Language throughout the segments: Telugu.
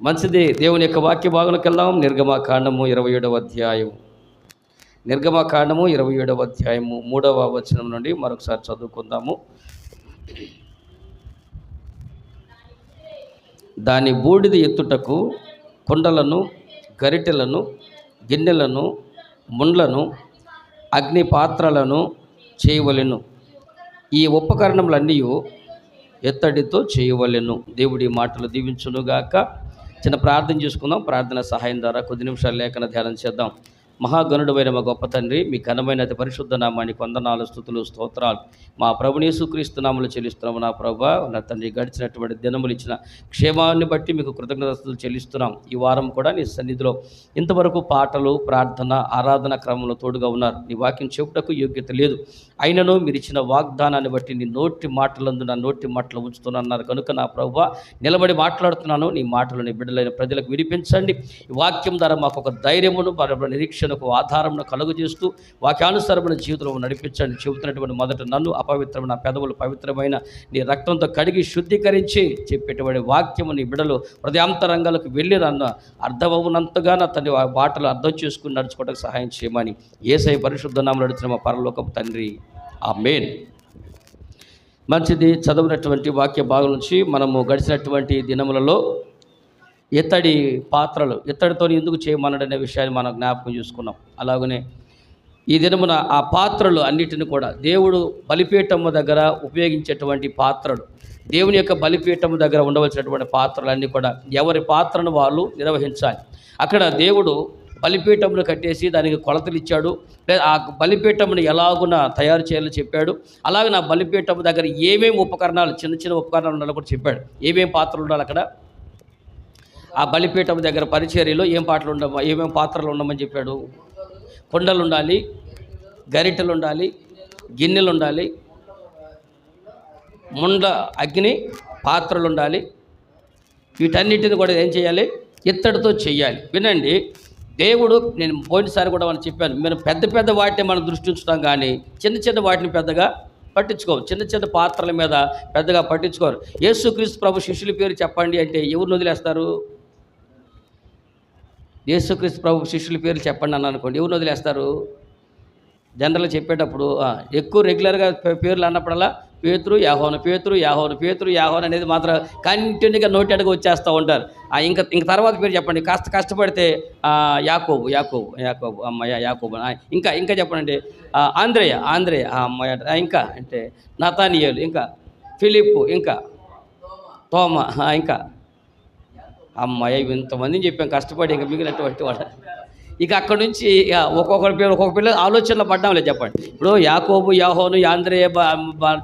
మంచిది. దేవుని యొక్క వాక్య భాగంలోకి వెళ్దాం. నిర్గమకాండము 27వ అధ్యాయం. నిర్గమకాండము 27వ అధ్యాయము 3వ వచనం నుండి మరొకసారి చదువుకుందాము. దాని బూడిద ఎత్తుటకు కుండలను, గరిటెలను, గిన్నెలను, ముండ్లను, అగ్ని పాత్రలను చేయవలెను. ఈ ఉపకరణములన్నీ ఎత్తడితో చేయవలెను. దేవుడి మాటలు దీవించునుగాక. చిన్న ప్రార్థన చేసుకుందాం. ప్రార్థన సహాయం ద్వారా కొద్ది నిమిషాలు లేఖన ధ్యానం చేద్దాం. మహాగణుడమైన మా గొప్ప తండ్రి, మీ ఘనమైన అతి పరిశుద్ధ నామానికి వందనాలు, స్తుతులు, స్తోత్రాలు మా ప్రభుని యేసుక్రీస్తు నామములో చెల్లిస్తున్నాము. నా ప్రభువా, నా తండ్రి, గడిచినటువంటి దినములు ఇచ్చిన క్షేమాన్ని బట్టి మీకు కృతజ్ఞతలు చెల్లిస్తున్నాం. ఈ వారం కూడా నీ సన్నిధిలో ఇంతవరకు పాటలు, ప్రార్థన, ఆరాధన క్రమంలో తోడుగా ఉన్నారు. నీ వాక్యం చెప్పుటకు యోగ్యత లేదు, అయినను మీరు ఇచ్చిన వాగ్దానాన్ని బట్టి నీ నోటి మాటలందు నా నోటి మాటలు ఉంచుతున్నారు కనుక నా ప్రభువా, నిలబడి మాట్లాడుతున్నాను. నీ మాటలు నీ బిడ్డలైన ప్రజలకు వినిపించండి. ఈ వాక్యం ద్వారా మాకు ఒక ధైర్యమును, నిరీక్షణకు ఆధారమును కలుగజేస్తూ వాక్యానుసారమైన జీవితంలో నడిపించండి. చెబుతున్నటువంటి మొదట నన్ను అపవిత్రమైన పెదవులు పవిత్రమైన నీ రక్తంతో కడిగి శుద్ధీకరించి చెప్పేటువంటి వాక్యము నీ బిడ్డలు హృదయాంతరంగాలకు వెళ్ళి నన్ను అర్థమవునంతగా నా తండ్రి మాటలు అర్థం చేసుకుని నడుచుకోవడానికి సహాయం చేయమని యేసయ్య పరిశుద్ధ నామములో నడుచున్న మా పరలోకపు తండ్రి, ఆమేన్. మంచిది. చదివినటువంటి వాక్య భాగం నుంచి మనము గడిచినటువంటి దినములలో ఇత్తడి పాత్రలు, ఇత్తడితో ఎందుకు చేయమన్నాడనే విషయాన్ని మనం జ్ఞాపకం చేసుకున్నాం. అలాగనే ఈ దినమున ఆ పాత్రలు అన్నిటిని కూడా దేవుడు బలిపీఠము దగ్గర ఉపయోగించేటువంటి పాత్రలు, దేవుని యొక్క బలిపీఠము దగ్గర ఉండవలసినటువంటి పాత్రలన్నీ కూడా ఎవరి పాత్రను వాళ్ళు నిర్వహించాలి. అక్కడ దేవుడు బలిపీఠమును కట్టేసి దానికి కొలతలు ఇచ్చాడు. లేదా ఆ బలిపీఠమును ఎలాగున తయారు చేయాలో చెప్పాడు. అలాగే నా బలిపీఠము దగ్గర ఏమేమి ఉపకరణాలు, చిన్న చిన్న ఉపకరణాలు ఉండాలో కూడా చెప్పాడు. ఏమేమి పాత్రలు ఉండాలి అక్కడ ఆ బలిపీఠం దగ్గర పరిచర్యలో ఏమేమి పాత్రలు ఉండమని చెప్పాడు. కుండలు ఉండాలి, గరిటెలు ఉండాలి, గిన్నెలు ఉండాలి, ముండ్ల అగ్ని పాత్రలు ఉండాలి. వీటన్నిటిని కూడా ఏం చేయాలి? ఇత్తడితో చెయ్యాలి. వినండి, దేవుడు, నేను పోయినసారి కూడా మనం చెప్పాను, మేము పెద్ద పెద్ద వాటిని మనం దృష్టి ఉంచుతాం, కానీ చిన్న చిన్న వాటిని పెద్దగా పట్టించుకోరు. చిన్న చిన్న పాత్రల మీద పెద్దగా పట్టించుకోరు. యేసుక్రీస్తు ప్రభు శిష్యుల పేరు చెప్పండి అంటే ఎవరిని వదిలేస్తారు? యేసుక్రీస్తు ప్రభు శిష్యుల పేర్లు చెప్పండి అన్నాను అనుకోండి, ఎవరిని వదిలేస్తారు? జనరల్గా చెప్పేటప్పుడు ఎక్కువ రెగ్యులర్గా పేర్లు అన్నప్పుడల్లా పేతురు, యాహోను, పేతురు, యాహోను, పేతురు, యాహోను అనేది మాత్రం కంటిన్యూగా నోటి అడుగు వచ్చేస్తూ ఉంటారు. ఇంక తర్వాత పేరు చెప్పండి. కాస్త కష్టపడితే యాకోబు, యాకోబు, యాకోబు, అమ్మయ్య యాకోబు. ఇంకా చెప్పండి, ఆంద్రేయ, ఆంద్రేయ, అమ్మయ్య. ఇంకా అంటే నతానియేలు, ఇంకా ఫిలిప్పు, ఇంకా తోమా, ఇంకా అమ్మాయి. ఇంతమందిని చెప్పాం కష్టపడి, ఇంకా మిగిలినటువంటి వాడు. ఇక అక్కడి నుంచి ఒక్కొక్కరి పేరు ఒక్కొక్క పేరు ఆలోచనలో పడ్డాం లేదు చెప్పండి. ఇప్పుడు యాకోబు, యాహోను, యాంద్రేయ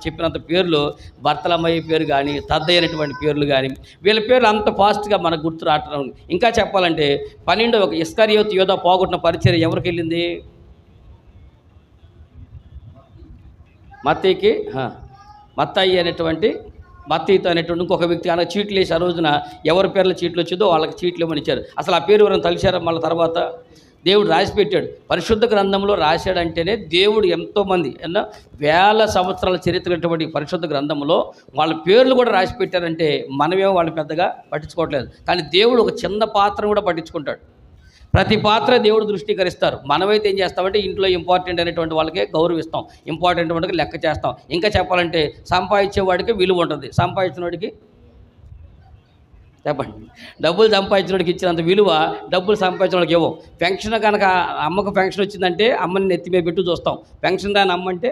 చెప్పినంత పేర్లు భర్తలమ్మయ్య పేరు కానీ, తద్దయ్య అనేటువంటి పేర్లు కానీ, వీళ్ళ పేర్లు అంత ఫాస్ట్గా మనకు గుర్తు రావటం. ఇంకా చెప్పాలంటే 12వ ఇస్కరియోతు యోధా పోగొట్టిన పరిచర్య ఎవరికి వెళ్ళింది? మత్తయి అనేటువంటి మత్తయితో అనేటువంటి ఇంకొక వ్యక్తి ఆయన చీట్లు వేసి ఆ రోజున ఎవరి పేర్ల చీట్లు వచ్చిందో వాళ్ళకి చీట్లు ఇవ్వమని ఇచ్చారు. అసలు ఆ పేరు ఎవరైనా తలిచారా? మళ్ళీ తర్వాత దేవుడు రాసి పెట్టాడు. పరిశుద్ధ గ్రంథంలో రాశాడంటేనే దేవుడు ఎంతోమంది వేల సంవత్సరాల చరిత్రటువంటి పరిశుద్ధ గ్రంథంలో వాళ్ళ పేర్లు కూడా రాసి పెట్టారంటే మనమేమో వాళ్ళు పెద్దగా పట్టించుకోవట్లేదు. కానీ దేవుడు ఒక చిన్న పాత్రను కూడా పట్టించుకుంటాడు. ప్రతి పాత్ర దేవుడు దృష్టీకరిస్తారు. మనమైతే ఏం చేస్తామంటే ఇంట్లో ఇంపార్టెంట్ అనేటువంటి వాళ్ళకే గౌరవిస్తాం, ఇంపార్టెంట్ వాడికి లెక్క చేస్తాం. ఇంకా చెప్పాలంటే సంపాదించేవాడికి విలువ ఉంటుంది, సంపాదించిన వాడికి చెప్పండి, డబ్బులు సంపాదించిన వాడికి ఇచ్చినంత విలువ డబ్బులు సంపాదించిన వాడికి ఇవ్వం. పెన్షన్ కనుక అమ్మకు పెన్షన్ వచ్చిందంటే అమ్మని నెత్తి మీద పెట్టి చూస్తాం. పెన్షన్ దాని అమ్మ అంటే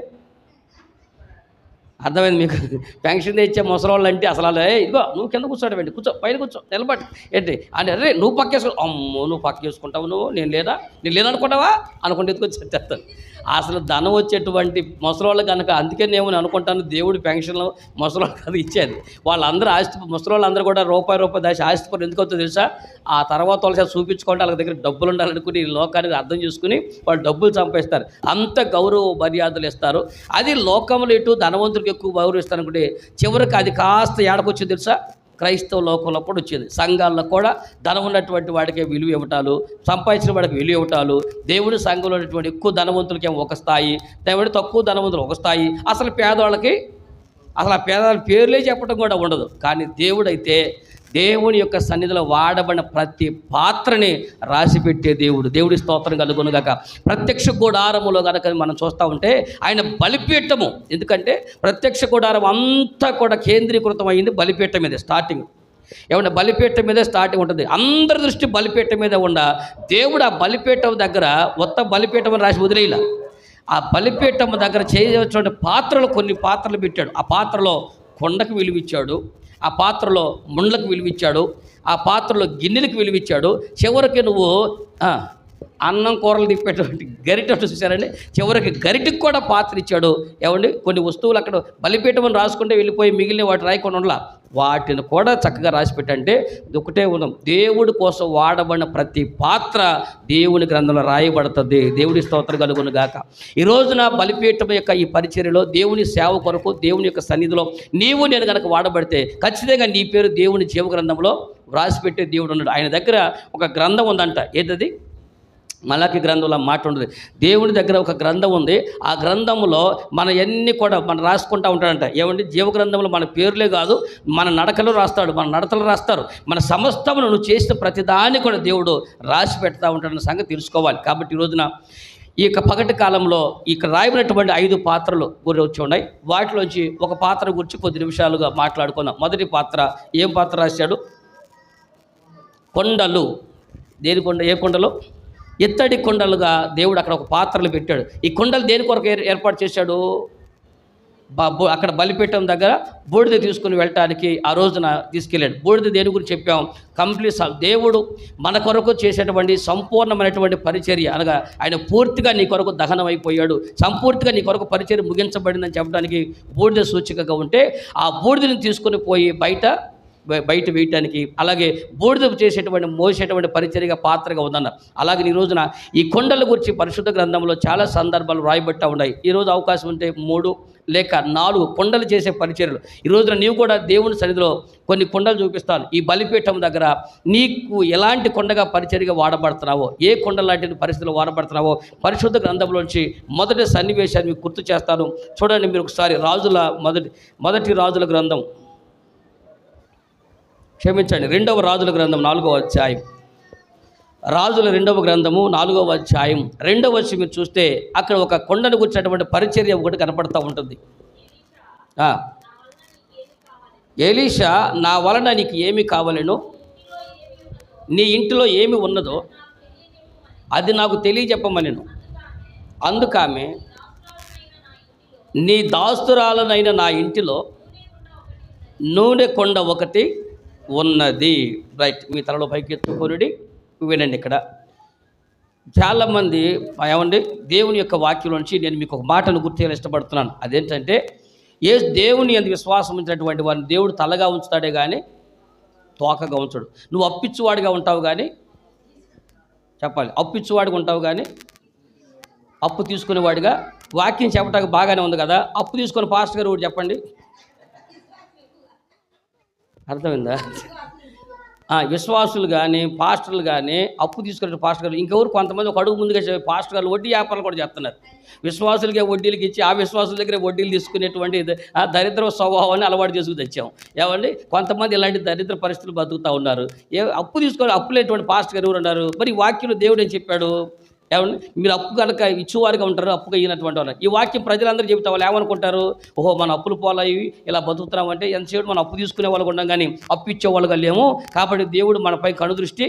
అర్థమైంది మీకు? పెన్షన్ తెచ్చే ముసలోళ్ళు అంటే అసలు ఇదిగో నువ్వు కింద కూర్చోడమండి, కూర్చో, పైన కూర్చో, నిలబడి ఏంటి అంటే, అరే నువ్వు పక్కేసుకో, అమ్మో నువ్వు పక్కేసుకుంటావు, నేను లేదనుకుంటావా అనుకుంటే ఎత్తుకొచ్చి వచ్చేస్తాను. అసలు ధనం వచ్చేటువంటి ముసలోళ్ళు కనుక, అందుకే నేను అనుకుంటాను దేవుడు పెన్షన్లు ముసలోళ్ళు కనుక ఇచ్చేది. వాళ్ళందరూ ముసలోళ్ళందరూ కూడా రూపాయి దాచి ఆస్తిపరులు ఎందుకు అవుతుందో తెలుసా? ఆ తర్వాత వాళ్ళ చూపించుకుంటే వాళ్ళ దగ్గర డబ్బులు ఉండాలనుకుని ఈ లోకానికి అర్థం చేసుకుని వాళ్ళు డబ్బులు సంపాదిస్తారు. అంత గౌరవ మర్యాదలు ఇస్తారు. అది లోకంలో ఇటు ధనవంతులకు ఎక్కువ గౌరవిస్తారు అనుకుంటే చివరికి అది కాస్త ఏడకొచ్చింది తెలుసా? క్రైస్తవ లోకంలో కూడా వచ్చింది. సంఘాల్లో కూడా ధనం ఉన్నటువంటి వాడికే విలువ ఇవ్వటాలు, సంపాదించిన వాడికి విలువ ఇవ్వటాలు, దేవుడి సంఘంలో ఉన్నటువంటి ఎక్కువ ధనవంతులకి ఒక స్థాయి, దేవుడి తక్కువ ధనవంతులు ఒక స్థాయి, అసలు పేదవాళ్ళకి అసలు ఆ పేదవాళ్ళ పేర్లే చెప్పడం కూడా ఉండదు. కానీ దేవుడైతే దేవుని యొక్క సన్నిధిలో వాడబడిన ప్రతి పాత్రని రాసిపెట్టే దేవుడి స్తోత్రం కలుగునుగాక. ప్రత్యక్ష గుడారములో కనుక మనం చూస్తూ ఉంటే ఆయన బలిపీఠము, ఎందుకంటే ప్రత్యక్ష గుడారం అంతా కూడా కేంద్రీకృతం అయింది బలిపీఠం మీద. స్టార్టింగ్ ఏమన్నా బలిపీఠం మీదే స్టార్టింగ్ ఉంటుంది. అందరి దృష్టి బలిపీఠం మీద ఉండ దేవుడు ఆ బలిపీఠం దగ్గర మొత్తం బలిపీఠం అని రాసి వదిలేలా. ఆ బలిపీఠం దగ్గర చేయవలసిన పాత్రలు కొన్ని పాత్రలు పెట్టాడు. ఆ పాత్రలో కొండకు విలువిచ్చాడు, ఆ పాత్రలో ముండ్లకు విలువిచ్చాడు, ఆ పాత్రలో గిన్నెలకు విలువిచ్చాడు. చివరికి నువ్వు అన్నం కూరలు తిప్పేటువంటి గరిట చూసారండి, చివరికి గరిటకు కూడా పాత్ర ఇచ్చాడు. ఏమండి కొన్ని వస్తువులు అక్కడ బలిపీఠం అని రాసుకుంటే వెళ్ళిపోయి మిగిలిన వాటి రాయకుండా ఉండలా, వాటిని కూడా చక్కగా రాసిపెట్టంటే ఒకటే ఉన్నాం. దేవుడి కోసం వాడబడిన ప్రతి పాత్ర దేవుని గ్రంథంలో రాయబడుతుంది. దేవుడి స్తోత్రం కలుగును గాక. ఈ రోజున బలిపీఠం యొక్క ఈ పరిచర్యలో దేవుని సేవ కొరకు దేవుని యొక్క సన్నిధిలో నీవు నేను కనుక వాడబడితే ఖచ్చితంగా నీ పేరు దేవుని జీవ గ్రంథంలో రాసిపెట్టే దేవుడు ఉన్నాడు. ఆయన దగ్గర ఒక గ్రంథం ఉందంట. ఏంటది? మలాకి గ్రంథంలో మాట ఉండదు. దేవుని దగ్గర ఒక గ్రంథం ఉంది. ఆ గ్రంథంలో మన ఎన్ని కూడా మనం రాసుకుంటూ ఉంటాడంట. ఏమండి? జీవ గ్రంథంలో మన పేర్లే కాదు, మన నడకలు రాస్తాడు, మన నడతలు రాస్తారు, మన సమస్తమును నువ్వు చేసిన ప్రతిదాన్ని కూడా దేవుడు రాసి పెడతా ఉంటాడన్న సంగతి తెలుసుకోవాలి. కాబట్టి ఈ రోజున ఈ యొక్క పగటి కాలంలో ఇక్కడ రాయబడినటువంటి 5 పాత్రలు గురి వచ్చి ఉన్నాయి. వాటిలోంచి ఒక పాత్ర గురించి కొద్ది నిమిషాలుగా మాట్లాడుకుందాం. మొదటి పాత్ర, ఏం పాత్ర రాశాడు? కొండలు. దేని కొండ? ఏ కొండలు? ఇత్తడి కొండలుగా దేవుడు అక్కడ ఒక పాత్రలు పెట్టాడు. ఈ కొండలు దేని కొరకు ఏర్పాటు చేశాడు? అక్కడ బలిపీఠం దగ్గర బూడిద తీసుకుని వెళ్ళటానికి ఆ రోజున తీసుకెళ్ళాడు. బూడిద దేని గురించి చెప్పాం? కంప్లీట్ దేవుడు మన కొరకు చేసేటువంటి సంపూర్ణమైనటువంటి పరిచర్య, అనగా ఆయన పూర్తిగా నీ కొరకు దహనం అయిపోయాడు, సంపూర్తిగా నీ కొరకు పరిచర్య ముగించబడిందని చెప్పడానికి బూడిద సూచికగా ఉంటే, ఆ బూడిదని తీసుకుని పోయి బయట వేయటానికి, అలాగే బూడిద చేసేటువంటి మోసేటువంటి పరిచర్యగా పాత్రగా ఉందన్నారు. అలాగే ఈ రోజున ఈ కొండల గురించి పరిశుద్ధ గ్రంథంలో చాలా సందర్భాలు రాయబట్టా ఉన్నాయి. ఈరోజు అవకాశం ఉంటే 3 లేక 4 కొండలు చేసే పరిచర్యలు. ఈ రోజున నీవు కూడా దేవుని సన్నిధిలో కొన్ని కొండలు చూపిస్తాను. ఈ బలిపీఠం దగ్గర నీకు ఎలాంటి కొండగా పరిచర్యగా వాడబడుతున్నావో, ఏ కొండ లాంటి పరిస్థితుల్లో వాడబడుతున్నావో పరిశుద్ధ గ్రంథంలోంచి మొదటి సన్నివేశాన్ని మీకు గుర్తు చేస్తాను. చూడండి మీరు ఒకసారి మొదటి రాజుల గ్రంథం, క్షమించండి, 2వ రాజుల గ్రంథం 4వ అధ్యాయం. రాజుల 2వ గ్రంథము 4వ అధ్యాయం 2వ వచ్చి మీరు చూస్తే అక్కడ ఒక కొండను గుర్చినటువంటి పరిచర్య ఒకటి కనపడుతూ ఉంటుంది. ఎలీషా, నా వలన నీకు ఏమి కావాలేనో, నీ ఇంటిలో ఏమి ఉన్నదో అది నాకు తెలియజెప్పమనెను. అందుకామె, నీ దాస్తురాలనైన నా ఇంటిలో నూనె కొండ ఒకటి ఉన్నది. రైట్, మీ తలలో పైకి ఎత్తుకొనుడి, వినండి. ఇక్కడ చాలామంది ఏమండి, దేవుని యొక్క వాక్యం నుంచి నేను మీకు ఒక మాటను గుర్తు చేయాలని ఇష్టపడుతున్నాను. అదేంటంటే, దేవుని యందు విశ్వాసం ఉంచినటువంటి వారిని దేవుడు తలగా ఉంచుతాడే కానీ తోకగా ఉంచడు. నువ్వు అప్పిచ్చువాడిగా ఉంటావు కానీ, చెప్పాలి, అప్పిచ్చువాడిగా ఉంటావు కానీ అప్పు తీసుకునేవాడిగా. వాక్యం చెప్పడానికి బాగానే ఉంది కదా, అప్పు తీసుకుని పాస్టర్ గారు ఒకటి చెప్పండి. అర్థమైందా? విశ్వాసులు కానీ పాస్టర్లు కానీ అప్పు తీసుకునే పాస్టర్ గారు, ఇంకెవరు కొంతమంది ఒక అడుగు ముందుగా పాస్టర్ గారు వడ్డీ వ్యాపారాలు కూడా చేస్తున్నారు. విశ్వాసులకే వడ్డీలకి ఇచ్చి ఆ విశ్వాసుల దగ్గర వడ్డీలు తీసుకునేటువంటి దరిద్ర స్వభావాన్ని అలవాటు చేసుకుని తెచ్చాం. ఏమండి? కొంతమంది ఇలాంటి దరిద్ర పరిస్థితులు బతుకుతూ ఉన్నారు. అప్పు తీసుకొని అప్పులేటువంటి పాస్టర్ గారు ఎవరు ఉన్నారు? మరి ఈ వాక్యంలో దేవుడు ఏం చెప్పాడు? ఏమండి, మీరు అప్పు కనుక ఇచ్చేవారుగా ఉంటారు, అప్పుగా అయినటువంటి వాళ్ళు. ఈ వాక్యం ప్రజలందరూ చెబుతా వాళ్ళు ఏమనుకుంటారు? ఓహో, మన అప్పులు పోలాయి ఇలా బతుకుతున్నామంటే ఎంతసేపు మనం అప్పు తీసుకునే వాళ్ళు ఉంటాం కానీ అప్పు ఇచ్చేవాళ్ళుగా లేము. కాబట్టి దేవుడు మనపై కనుదృష్టి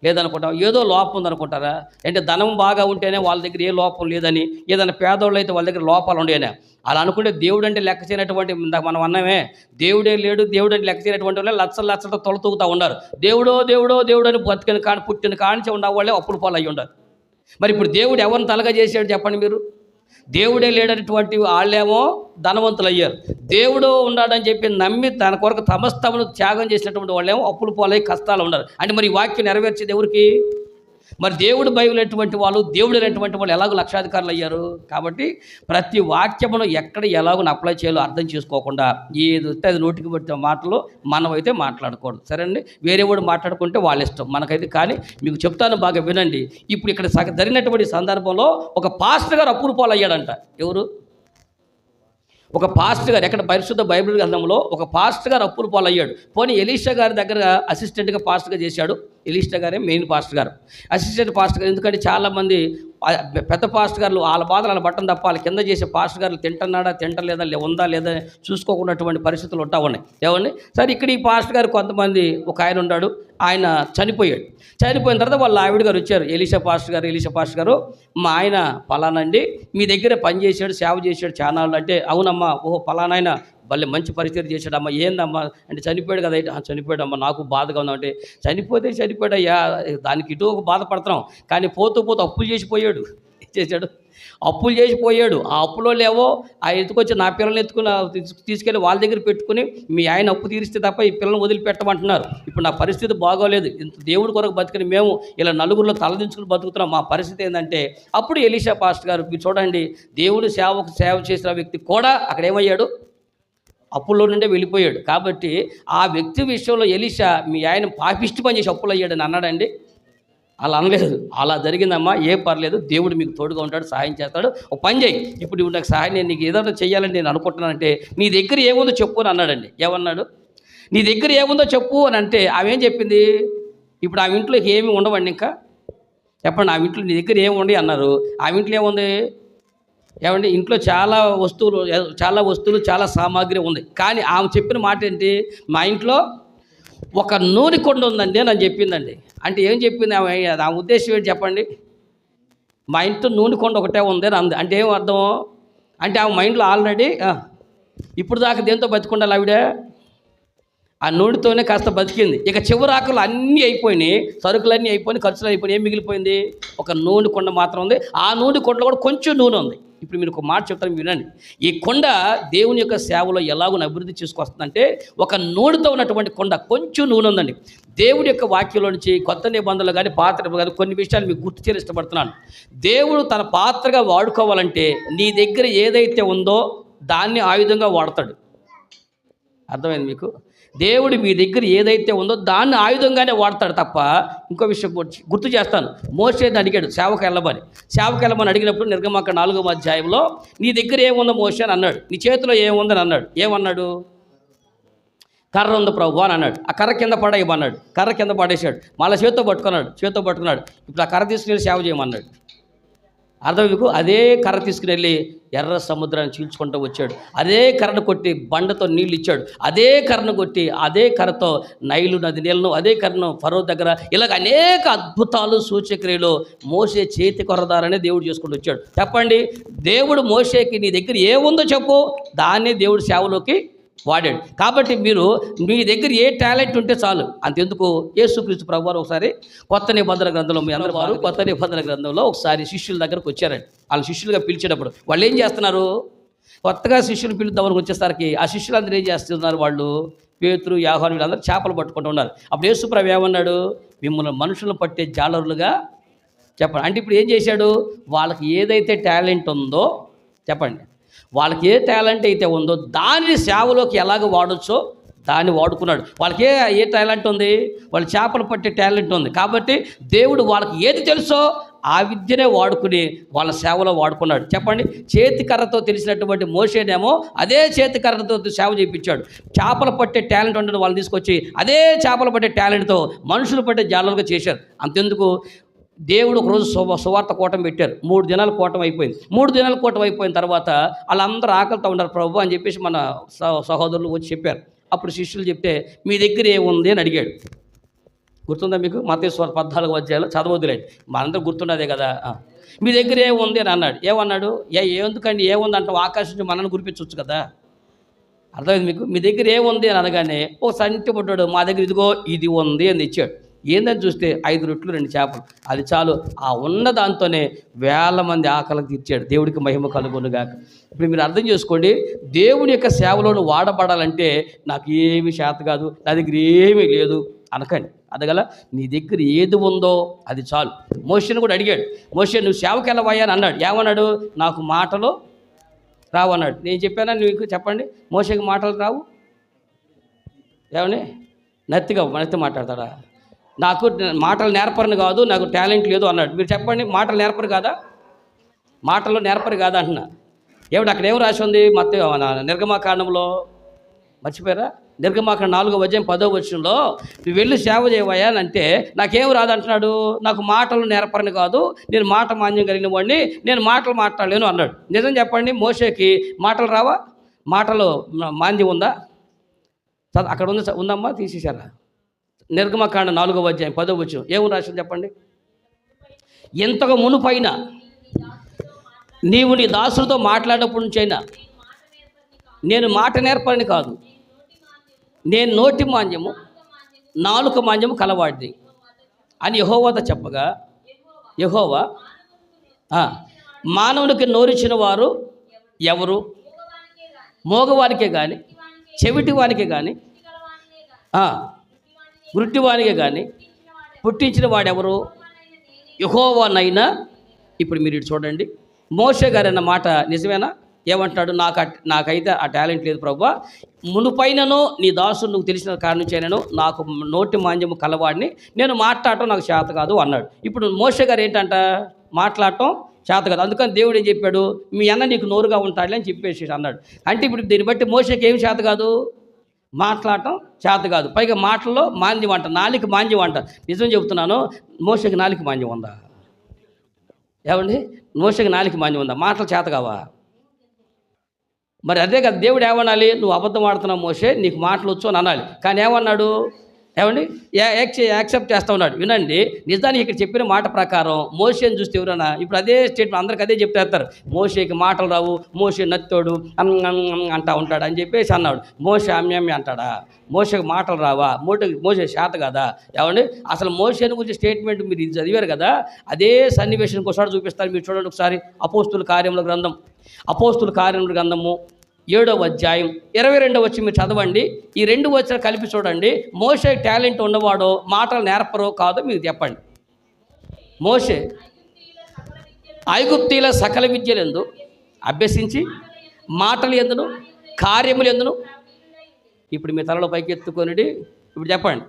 లేదనుకుంటాం. ఏదో లోపం ఉందనుకుంటారా? అంటే ధనం బాగా ఉంటేనే వాళ్ళ దగ్గర ఏ లోపం లేదని, ఏదైనా పేదోళ్ళు అయితే వాళ్ళ దగ్గర లోపాలు ఉండేనే అలా అనుకుంటే దేవుడు అంటే లెక్క చేయనటువంటి, మనం అన్నమే దేవుడే లేడు, దేవుడు అంటే లెక్క చేయనటువంటి వాళ్ళే లక్షలతో తొలతూగుతూ ఉన్నారు. దేవుడో దేవుడో దేవుడు అని బతికిన కాని పుట్టిన కానించి ఉన్న వాళ్ళే అప్పులు పాలు అయ్యి ఉండరు. మరి ఇప్పుడు దేవుడు ఎవరిని తలగా చేశాడు చెప్పండి మీరు? దేవుడే లేడటువంటి వాళ్ళేమో ధనవంతులు అయ్యారు. దేవుడు ఉన్నాడని చెప్పి నమ్మి తన కొరకు సమస్తమును త్యాగం చేసినటువంటి వాళ్ళేమో అప్పులు పాలై కష్టాలు ఉన్నారు. అంటే మరి ఈ వాక్యం నెరవేర్చేది ఎవరికి? మరి దేవుడు బైబిలైనటువంటి వాళ్ళు, దేవుడు అనేటువంటి వాళ్ళు ఎలాగో లక్షాధికారులు అయ్యారు. కాబట్టి ప్రతి వాక్యమును ఎక్కడ ఎలాగో అప్లై చేయాలో అర్థం చేసుకోకుండా ఏది వస్తే అది నోటికి పట్టిన మాటలు మనమైతే మాట్లాడకూడదు. సరేండి, వేరే వాడు మాట్లాడుకుంటే వాళ్ళ ఇష్టం, మనకైతే. కానీ మీకు చెప్తాను, బాగా వినండి. ఇప్పుడు ఇక్కడ జరిగినటువంటి సందర్భంలో ఒక పాస్టర్ గారు అప్పులు పాలు అయ్యాడంట. ఎవరు? ఒక పాస్టర్ గారు ఎక్కడ పరిశుద్ధ బైబిల్ గ్రంథంలో ఒక పాస్టర్ గారు అప్పులు పాలయ్యాడు. పోనీ ఎలీషా గారి దగ్గర అసిస్టెంట్గా పాస్టర్గా చేశాడు. ఎలీషా గారే మెయిన్ పాస్టర్ గారు, అసిస్టెంట్ పాస్టర్ గారు. ఎందుకంటే చాలామంది పెద్ద పాస్టర్ గారు వాళ్ళ బాధలు వాళ్ళ బట్టం తప్ప వాళ్ళ కింద చేసే పాస్టర్ గారు తింటున్నాడా తింటలేదా ఉందా లేదా చూసుకోకున్నటువంటి పరిస్థితులు ఉంటా ఉన్నాయి. ఏమండి సరే, ఇక్కడ ఈ పాస్టర్ గారు కొంతమంది ఒక ఆయన ఉన్నాడు, ఆయన చనిపోయాడు. చనిపోయిన తర్వాత వాళ్ళ ఆవిడ గారు వచ్చారు, ఎలీషా పాస్టర్ గారు మా ఆయన పలానండి మీ దగ్గర పని చేశాడు, సేవ చేశాడు చానాళ్ళు. అంటే అవునమ్మా, ఓహో పలానాయన భలే మంచి పరిస్థితి చేశాడమ్మా, ఏందమ్మా అంటే చనిపోయాడు కదా. చనిపోయాడమ్మా, నాకు బాధగా ఉందంటే చనిపోయాడయ్యా, దానికి ఇటు ఒక బాధపడుతున్నాం, కానీ పోతూ అప్పులు చేసిపోయాడు. చేశాడు అప్పులు చేసిపోయాడు. ఆ అప్పులో లేవో ఆ ఎత్తుకొచ్చి నా పిల్లల్ని తీసుకెళ్ళి వాళ్ళ దగ్గర పెట్టుకుని మీ ఆయన అప్పు తీరిస్తే తప్ప ఈ పిల్లల్ని వదిలిపెట్టమంటున్నారు. ఇప్పుడు నా పరిస్థితి బాగోలేదు, ఇంత దేవుడి కొరకు బతికిన మేము ఇలా నలుగురిలో తలదించుకుని బతుకుతున్నాం, మా పరిస్థితి ఏంటంటే అప్పుడు ఎలీషా పాస్టర్ గారు మీరు చూడండి, దేవుడు సేవ చేసిన వ్యక్తి కూడా అక్కడ ఏమయ్యాడు, అప్పుల్లో నుండే వెళ్ళిపోయాడు. కాబట్టి ఆ వ్యక్తి విషయంలో ఎలీషా మీ ఆయన పాపిష్టి పని చేసి అప్పులు అయ్యాడని అన్నాడండి? అలా అనలేదు. అలా జరిగిందమ్మా, పర్లేదు, దేవుడు మీకు తోడుగా ఉంటాడు, సహాయం చేస్తాడు. ఒక పని చేయి, ఇప్పుడు నాకు సహాయం నేను నీకు ఏదైనా చెయ్యాలని నేను అనుకుంటున్నానంటే నీ దగ్గర ఏముందో చెప్పు అని అన్నాడండి. ఏమన్నాడు? నీ దగ్గర ఏముందో చెప్పు అని అంటే ఆమె ఏం చెప్పింది? ఇప్పుడు ఆ ఇంట్లో ఏమి ఉండవండి, ఇంకా చెప్పండి, ఆ ఇంట్లో నీ దగ్గర ఏమి ఉండి అన్నారు. ఆ ఇంట్లో ఏముంది? ఏమంటే ఇంట్లో చాలా వస్తువులు చాలా సామాగ్రి ఉంది. కానీ ఆమె చెప్పిన మాట ఏంటి? మా ఇంట్లో ఒక నూనె కొండ ఉందండి అని చెప్పిందండి. అంటే ఏం చెప్పింది ఆమె? ఆ ఉద్దేశం ఏంటి చెప్పండి? మా ఇంట్లో నూనె కొండ ఒకటే ఉంది అని అంది. అంటే ఏం అర్థం? అంటే ఆమె మైండ్లో ఆల్రెడీ ఇప్పుడు దాకా దేంతో బతికుండాలి ఆవిడ? ఆ నూనెతోనే కాస్త బతికింది. ఇక చివరాకులు అన్నీ అయిపోయినాయి, సరుకులన్నీ అయిపోయినాయి, ఖర్చులు అయిపోయినాయి. ఏం మిగిలిపోయింది? ఒక నూనె కొండ మాత్రం ఉంది. ఆ నూనె కొండలో కూడా కొంచెం నూనె ఉంది. ఇప్పుడు మీరు ఒక మాట చెప్తాను, వినండి. ఈ కొండ దేవుని యొక్క సేవలో ఎలాగో అభివృద్ధి చేసుకొస్తుందంటే, ఒక నూనెతో ఉన్నటువంటి కొండ కొంచెం నూనె ఉందండి. దేవుడి యొక్క వాక్యంలో నుంచి కొత్త నిబంధనలు కానీ పాత నిబంధనలు కానీ కొన్ని విషయాలు మీకు గుర్తు చేయడం ఇష్టపడుతున్నాను. దేవుడు తన పాత్రగా వాడుకోవాలంటే నీ దగ్గర ఏదైతే ఉందో దాన్ని ఆయుధంగా వాడతాడు. అర్థమైంది మీకు? దేవుడు మీ దగ్గర ఏదైతే ఉందో దాన్ని ఆయుధంగానే వాడతాడు తప్ప. ఇంకో విషయం గుర్తు చేస్తాను. మోషేని అడిగాడు సేవకు వెళ్ళమని అడిగినప్పుడు నిర్గమాకాండ 4వ అధ్యాయంలో నీ దగ్గర ఏముందో మోషే అని అన్నాడు. నీ చేతిలో ఏముందని అన్నాడు. ఏమన్నాడు? కర్ర ఉంది ప్రభు అని అన్నాడు. ఆ కర్ర కింద పడేయమన్నాడు. కర్ర కింద పడేసాడు. మళ్ళీ చేతితో పట్టుకున్నాడు. ఇప్పుడు ఆ కర్ర తీసుకుని సేవ చేయమన్నాడు. అర్థం మీకు? అదే కర్ర తీసుకుని వెళ్ళి ఎర్ర సముద్రాన్ని చీల్చుకుంటూ వచ్చాడు. అదే కర్రను కొట్టి బండతో నీళ్ళు ఇచ్చాడు. అదే కర్రను కొట్టి అదే కర్రతో నైలు నది నీళ్ళను, అదే కర్రను ఫరో దగ్గర ఇలాగ అనేక అద్భుతాలు సూచక్రియలు మోషే చేతి కొరదారనే దేవుడు చేసుకుంటూ వచ్చాడు. చెప్పండి, దేవుడు మోషేకి నీ దగ్గర ఏముందో చెప్పు, దాన్నే దేవుడు సేవలోకి వాడాడు. కాబట్టి మీరు మీ దగ్గర ఏ టాలెంట్ ఉంటే చాలు. అంతెందుకు యేసుక్రీస్తు ప్రభువారు ఒకసారి కొత్త నిబంధన గ్రంథంలో మీ అందరూ వారు కొత్త నిబంధన గ్రంథంలో ఒకసారి శిష్యుల దగ్గరకు వచ్చారండి. వాళ్ళు శిష్యులుగా పిలిచేటప్పుడు వాళ్ళు ఏం చేస్తున్నారు? కొత్తగా శిష్యులు పిలుద్దామని వచ్చేసరికి ఆ శిష్యులందరూ ఏం చేస్తున్నారు? వాళ్ళు పేతురు, యోహాను వీళ్ళందరూ చేపలు పట్టుకుంటూ ఉన్నారు. అప్పుడు యేసు ప్రభు ఏమన్నాడు? మిమ్మల్ని మనుషులను పట్టే జాలరులుగా చెప్పండి. అంటే ఇప్పుడు ఏం చేశాడు? వాళ్ళకి ఏదైతే టాలెంట్ ఉందో చెప్పండి, వాళ్ళకి ఏ టాలెంట్ అయితే ఉందో దాన్ని సేవలోకి ఎలాగ వాడచ్చో దాన్ని వాడుకున్నాడు. వాళ్ళకి ఏ టాలెంట్ ఉంది? వాళ్ళు చేపలు పట్టే టాలెంట్ ఉంది. కాబట్టి దేవుడు వాళ్ళకి ఏది తెలుసో ఆ విద్యనే వాడుకుని వాళ్ళ సేవలో వాడుకున్నాడు. చెప్పండి, చేతికర్రతో తెలిసినటువంటి మోషేనేమో అదే చేతికర్రతో సేవ చేయించాడు. చేపలు పట్టే టాలెంట్ ఉండడం వాళ్ళని తీసుకొచ్చి అదే చేపలు పట్టే టాలెంట్తో మనుషులు పట్టే జాలలుగా చేశారు. అంతెందుకు, దేవుడు ఒకరోజు సువార్త కూటమి పెట్టారు. 3 దినాల కూటమి అయిపోయింది. 3 దినాల కూటమి అయిపోయిన తర్వాత వాళ్ళందరూ ఆకలితో ఉన్నారు ప్రభు అని చెప్పేసి మన సహోదరులు వచ్చి చెప్పారు. అప్పుడు శిష్యులు చెప్తే మీ దగ్గర ఏముంది అని అడిగాడు. గుర్తుందా మీకు? మత్తయి 14వ అధ్యాయంలో చదవద్దులేండి, మనందరూ గుర్తున్నదే కదా. మీ దగ్గర ఏముంది అని అన్నాడు. ఏమన్నాడు? ఎందుకండి ఏముంది అంటావు? ఆకాశం నుంచి మనల్ని గురిపించవచ్చు కదా. అర్థమైంది మీకు? మీ దగ్గర ఏముంది అని అనగానే ఓ సంటి పుట్టాడు, మా దగ్గర ఇదిగో ఇది ఉంది అని ఇచ్చాడు. ఏందని చూస్తే 5 రొట్టెలు 2 చేపలు, అది చాలు. ఆ ఉన్న దాంతోనే వేల మంది ఆకలికి తీర్చాడు. దేవుడికి మహిమ కలుగునుగాక. ఇప్పుడు మీరు అర్థం చేసుకోండి, దేవుని యొక్క సేవలో వాడబడాలంటే నాకు ఏమీ చేత కాదు, నా దగ్గర ఏమీ లేదు అనకండి. అదగల నీ దగ్గర ఏది ఉందో అది చాలు. మోషేని కూడా అడిగాడు. మోషే నువ్వు సేవకి వెళ్ళవయ్యా అని అన్నాడు. ఏమన్నాడు? నాకు మాటలు రావు అన్నాడు. నేను చెప్పానా నీకు? చెప్పండి, మోషేకి మాటలు రావు. ఏమని నత్తి మాట్లాడతాడా? నాకు మాటలు నేర్పరని కాదు, నాకు టాలెంట్ లేదు అన్నాడు. మీరు చెప్పండి, మాటలు నేర్పరు కాదా? మాటలు నేర్పరు కాదా అంటున్నా. ఏమిటి అక్కడ ఏం రాసి ఉంది? నిర్గమాకాండంలో మర్చిపోయారా? నిర్గమాకాండం 4వ అధ్యాయం 10వ వచనంలో నువ్వు వెళ్ళి సేవ చేయవయ్యా అని అంటే నాకేం రాదంటున్నాడు. నాకు మాటలు నేర్పరని కాదు, నేను మాట మాంద్యం కలిగిన వాడిని, నేను మాటలు మాట్లాడలేను అన్నాడు. నిజం చెప్పండి, మోషేకి మాటలు రావా? మాటలు మాంద్యం ఉందా? అక్కడ ఉందమ్మా, తీసేశారా? నిర్గమకాండం 4వ అధ్యాయం 10వ వచనం ఏమి రాసింది చెప్పండి. ఎంతగా మునుపైన నీవు నీ దాసులతో మాట్లాడినప్పటి నుంచి అయినా నేను మాట నేర్పరని కాదు, నేను నోటి మాంద్యము నాలుక మాంద్యము కలవాడిది అని యెహోవాతో చెప్పగా, యెహోవా మానవునికి నోరిచ్చిన వారు ఎవరు? మోగవానికే కానీ, చెవిటి వానికే కానీ, గుడ్డివానికే కానీ పుట్టించిన వాడెవరు? యెహోవానైనా. ఇప్పుడు మీరు ఇటు చూడండి, మోషే గారు అన్న మాట నిజమేనా? ఏమంటాడు? నాకైతే ఆ టాలెంట్ లేదు ప్రభువా, మునుపైనను నీ దాసుడు నువ్వు తెలిసిన కారణం చేయను, నాకు నోటి మాంద్యము కలవాడిని, నేను మాట్లాడటం నాకు చేత కాదు అన్నాడు. ఇప్పుడు మోషే గారు ఏంటంట? మాట్లాడటం చేత కాదు. అందుకని దేవుడు ఏం చెప్పాడు? మీ అన్న నీకు నోరుగా ఉంటాడులే అని చెప్పేసి అన్నాడు. అంటే ఇప్పుడు దీన్ని బట్టి మోషేకి ఏం చేత కాదు? మాట్లాడటం చేత కాదు. పైగా మాటల్లో మాంద్యం అంట, నాలిక మాంద్యం అంట. నిజం చెబుతున్నాను, మోషేకి నాలిక మాంద్యం ఉందా? ఏమండి, మోషేకి నాలిక మాంద్యం ఉందా? మాటలు చేత కావా? మరి అదే కదా దేవుడు ఏమనాలి? నువ్వు అబద్ధం ఆడుతున్నావు మోషే, నీకు మాటలు వచ్చు అని అనాలి. కానీ ఏమన్నాడు? ఏమండి, యాక్సెప్ట్ చేస్తూ ఉన్నాడు. వినండి, నిజానికి ఇక్కడ చెప్పిన మాట ప్రకారం మోషేని చూస్తే ఎవరైనా ఇప్పుడు అదే స్టేట్మెంట్ అందరికి అదే చెప్తేస్తారు, మోషేకి మాటలు రావు, మోషే నత్తోడు అంటా ఉంటాడు అని చెప్పేసి అన్నాడు. మోషే అమ్మి అంటాడా? మోషేకి మాటలు రావా? మోషే శాత కదా? ఏమండి, అసలు మోషేని గురించి స్టేట్మెంట్ మీరు ఇది చదివారు కదా, అదే సన్నివేశం ఒకసారి చూపిస్తారు. మీరు చూడండి ఒకసారి, అపోస్తుల కార్యముల గ్రంథము 7వ అధ్యాయం 22వ వచనం మీరు చదవండి. ఈ 2 వచనాలు కలిపి చూడండి. మోషే టాలెంట్ ఉన్నవాడో మాటలు నేర్పరో కాదో మీరు చెప్పండి. మోషే ఐగుప్తీల సకల విద్యలందు అభ్యసించి మాటలు ఎందును కార్యములు ఎందును. ఇప్పుడు మీ తలలో పైకి ఎత్తుకొనిడి ఇప్పుడు చెప్పండి,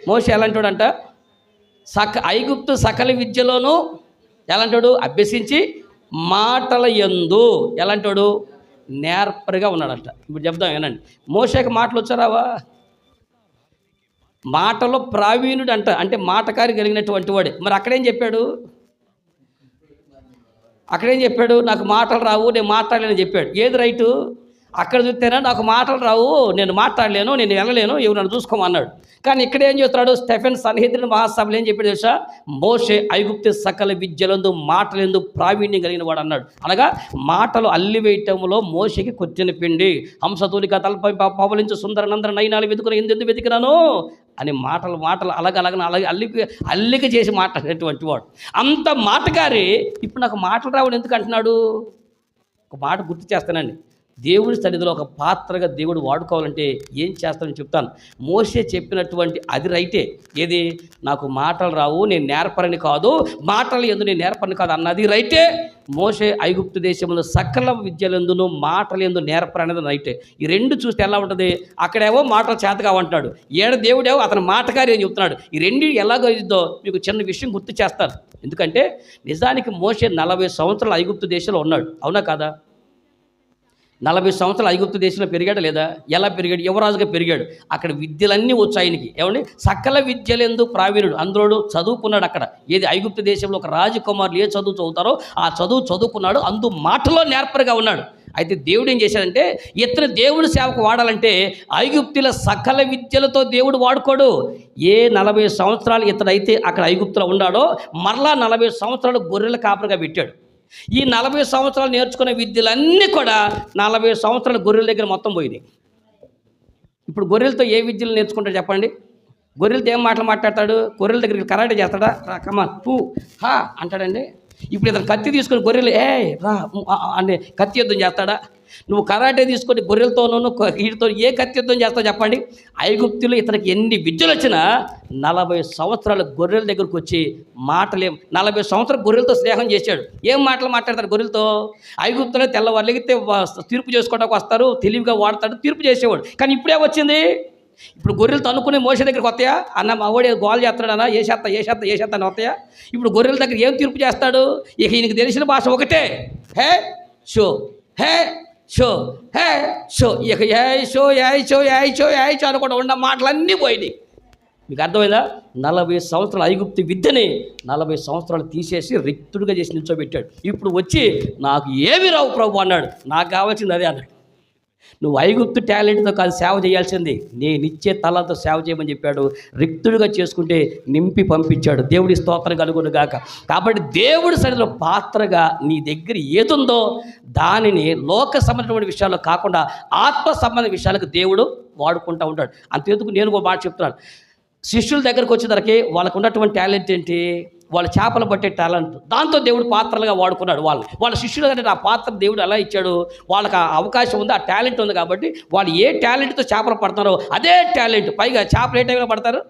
మోషే ఎలాంటాడంట? ఐగుప్తు సకల విద్యలోనూ ఎలాంటాడు? అభ్యసించి మాటల యందు ఎలాంటాడు? నేర్పరిగా ఉన్నాడంట. ఇప్పుడు చెప్దాం వినండి. మోషేకి మాటలు వచ్చారావా? మాటలో ప్రావీణుడు అంట, అంటే మాటకారి కలిగినటువంటి వాడే. మరి అక్కడేం చెప్పాడు? నాకు మాటలు రావు, నేను మాట్లాడలేని చెప్పాడు. ఏది రైటు? అక్కడ చూస్తేనా నాకు మాటలు రావు, నేను మాట్లాడలేను, నేను వెళ్ళలేను, ఎవరు చూసుకోమన్నాడు. కానీ ఇక్కడ ఏం చేస్తున్నాడు? స్టెఫెన్ సన్హెద్రిన మహాసభలు ఏం చెప్పాడు తెలుసా? మోషే ఐగుప్తు సకల విద్యలందు మాటలందు ప్రావీణ్యం కలిగిన వాడు అన్నాడు. అనగా మాటలు అల్లివేయటంలో మోషేకి కొట్టిన పిండి, హంసతూలిక తలపై పవలించు సుందర నందర నయనాలు వెతుకుని ఎందుకు వెతికినాను అని మాటలు అలాగే అల్లిక చేసి మాట్లాడేటువంటి వాడు. అంత మాటగారి ఇప్పుడు నాకు మాటలు రావడం ఎందుకు అంటున్నాడు? ఒక మాట గుర్తు చేస్తానండి. దేవుడి సన్నిధిలో ఒక పాత్రగా దేవుడు వాడుకోవాలంటే ఏం చేస్తానని చెప్తాను. మోషే చెప్పినటువంటి అది రైటే. ఏది? నాకు మాటలు రావు, నేను నేర్పరని కాదు, మాటలు ఎందు నేను నేర్పరని కాదు అన్నది రైటే. మోషే ఐగుప్తు దేశంలో సకల విద్యలందును మాటలు ఎందు నేర్పరనేది రైటే. ఈ 2 చూస్తే ఎలా ఉంటుంది? అక్కడేవో మాటలు చేతగా అంటాడు, దేవుడేవో అతను మాటగారి అని చెప్తున్నాడు. ఈ 2 ఎలాగో మీకు చిన్న విషయం గుర్తు చేస్తాను. ఎందుకంటే నిజానికి మోషే 40 సంవత్సరాలు ఐగుప్తు దేశంలో ఉన్నాడు, అవునా కాదా? 40 సంవత్సరాలు ఐగుప్తు దేశంలో పెరిగాడు లేదా? ఎలా పెరిగాడు? యువరాజుగా పెరిగాడు. అక్కడ విద్యలన్నీ వచ్చు ఆయనకి. ఏమండి, సకల విద్యలందు ప్రావీణుడు, అందులో చదువుకున్నాడు. అక్కడ ఏది? ఐగుప్తు దేశంలో ఒక రాజకుమారులు ఏ చదువు చదువుతారో ఆ చదువు చదువుకున్నాడు, అందు మాటలో నేర్పరిగా ఉన్నాడు. అయితే దేవుడు ఏం చేశాడంటే, ఇతను దేవుడి సేవకు వాడాలంటే ఐగుప్తుల సకల విద్యలతో దేవుడు వాడుకోడు. ఏ 40 సంవత్సరాలు ఇతడైతే అక్కడ ఐగుప్తులో ఉన్నాడో మరలా 40 సంవత్సరాలు గొర్రెల కాపరిగా పెట్టాడు. ఈ 40 సంవత్సరాలు నేర్చుకునే విద్యలన్నీ కూడా 40 సంవత్సరాల గొర్రెల దగ్గర మొత్తం పోయినాయి. ఇప్పుడు గొర్రెలతో ఏ విద్యలు నేర్చుకుంటాడు చెప్పండి? గొర్రెలతో ఏం మాటలు మాట్లాడతాడు? గొర్రెల దగ్గరికి కరాటే చేస్తాడా? రా కమాన్ పూ హా అంటాడండి. ఇప్పుడు ఇతను కత్తి తీసుకొని గొర్రెలు రా అంటే కత్తి యుద్ధం చేస్తాడా? నువ్వు కరాటే తీసుకొని గొర్రెలతోనూ వీటితో ఏ కత్తి యుద్ధం చేస్తావు చెప్పండి? ఐగుప్తులో ఇతనికి ఎన్ని విద్యలు వచ్చినా 40 సంవత్సరాలు గొర్రెల దగ్గరకు వచ్చి 40 సంవత్సరాలు గొర్రెలతో స్నేహం చేశాడు. ఏం మాటలు మాట్లాడతాడు గొర్రెలతో? ఐగుప్తులో తెల్లవారులెగితే తీర్పు చేసుకోవడానికి వస్తారు, తెలివిగా వాడతాడు, తీర్పు చేసేవాడు. కానీ ఇప్పుడే వచ్చింది, ఇప్పుడు గొర్రెలు తనుకునే మోషే దగ్గరికి వస్తాయా? అన్న మా వాడు గోల్ చేస్తాడన్నా ఏ చేస్తా అని వస్తాయా? ఇప్పుడు గొర్రెల దగ్గర ఏం తీర్పు చేస్తాడు? ఇక ఈయనకి తెలిసిన భాష ఒకటే, hey show hey show hey show, ఇక ఏ షో అనుకుంటా ఉన్న మాటలన్నీ పోయినాయి. మీకు అర్థమైందా? 40 సంవత్సరాల ఐగుప్తు విద్యని 40 సంవత్సరాలు తీసేసి రిక్తుడిగా చేసి నిల్చోబెట్టాడు. ఇప్పుడు వచ్చి నాకు ఏమి రావు ప్రభు అన్నాడు. నాకు కావాల్సింది అదే అన్నాడు. నువ్వు ఐగుప్తు టాలెంట్తో కాదు సేవ చేయాల్సింది, నేను ఇచ్చే తలంతో సేవ చేయమని చెప్పాడు. రిక్తుడిగా చేసుకుంటే నింపి పంపించాడు. దేవుడి స్తోత్రం కలుగును గాక. కాబట్టి దేవుడి సన్నిధిలో పాత్రగా నీ దగ్గర ఏదుందో దానిని లోక సంబంధమైన విషయాల్లో కాకుండా ఆత్మ సంబంధ విషయాలకు దేవుడు వాడుకుంటూ ఉంటాడు. అంతేందుకు నేను ఒక మాట చెప్తున్నాను. శిష్యుల దగ్గరకు వచ్చేసరికి వాళ్ళకు ఉన్నటువంటి టాలెంట్ ఏంటి? వాళ్ళ చేపలు పట్టే టాలెంట్. దాంతో దేవుడు పాత్రలుగా వాడుకున్నాడు. వాళ్ళ శిష్యులు అంటే ఆ పాత్ర దేవుడు ఎలా ఇచ్చాడు? వాళ్ళకి ఆ అవకాశం ఉంది, ఆ టాలెంట్ ఉంది. కాబట్టి వాళ్ళు ఏ టాలెంట్తో చేపలు పడతారో అదే టాలెంట్. పైగా చేపలు ఏ టైంలో పడతారు?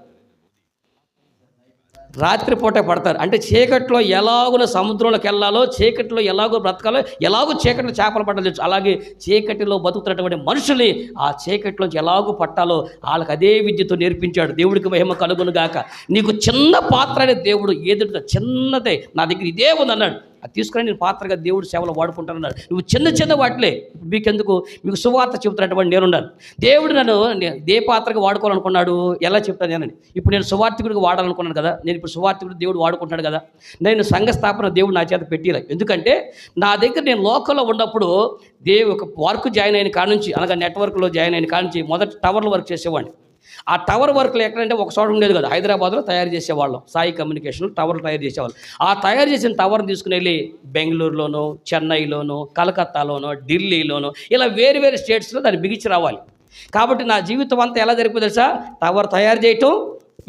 రాత్రిపూట పడతారు. అంటే చీకట్లో ఎలాగో సముద్రంలోకి వెళ్ళాలో, చీకట్లో ఎలాగో బ్రతకాలో, ఎలాగో చీకట్లో చేపలు పట్టాలి. అలాగే చీకటిలో బతుకుతున్నటువంటి మనుషుల్ని ఆ చీకట్లోంచి ఎలాగో పట్టాలో వాళ్ళకి అదే విద్యతో నేర్పించాడు. దేవుడికి మహిమ కలుగును గాక. నీకు చిన్న పాత్ర అనే దేవుడు ఏదో చిన్నదే నా దగ్గర ఇదే ఉందన్నాడు. అది తీసుకుని నేను పాత్రగా దేవుడు సేవలో వాడుకుంటానన్నాడు. నువ్వు చిన్న వాటిలే. మీకెందుకు? మీకు సువార్త చెబుతున్నటువంటి నేనున్నాను. దేవుడు నన్ను ఏ పాత్రగా వాడుకోవాలనుకున్నాడు? ఎలా చెప్తాను నేనని. ఇప్పుడు నేను సువార్థికుడికి వాడాలనుకున్నాను కదా. నేను ఇప్పుడు సువార్థికుడు దేవుడు వాడుకుంటాడు కదా. నేను సంఘ స్థాపన దేవుడు నా చేత పెట్టిలే. ఎందుకంటే నా దగ్గర నేను లోకల్లో ఉన్నప్పుడు ఒక వర్క్ జాయిన్ అయిన కాడ నుంచి, అనగా నెట్వర్క్లో జాయిన్ అయిన కాడ నుంచి మొదటి టవర్లో వర్క్ చేసేవాడిని. ఆ టవర్ వర్క్లు ఎక్కడంటే ఒక చోట ఉండేది కదా, హైదరాబాద్లో తయారు చేసేవాళ్ళం. సాయి కమ్యూనికేషన్ టవర్లు తయారు చేసేవాళ్ళం. ఆ తయారు చేసిన టవర్ని తీసుకుని వెళ్ళి బెంగళూరులోనో, చెన్నైలోనో, కలకత్తాలోనో, ఢిల్లీలోనో ఇలా వేరు స్టేట్స్లో దాన్ని బిగించి రావాలి. కాబట్టి నా జీవితం అంతా ఎలా జరిగిపోతుంది తెలుసా? టవర్ తయారు చేయటం,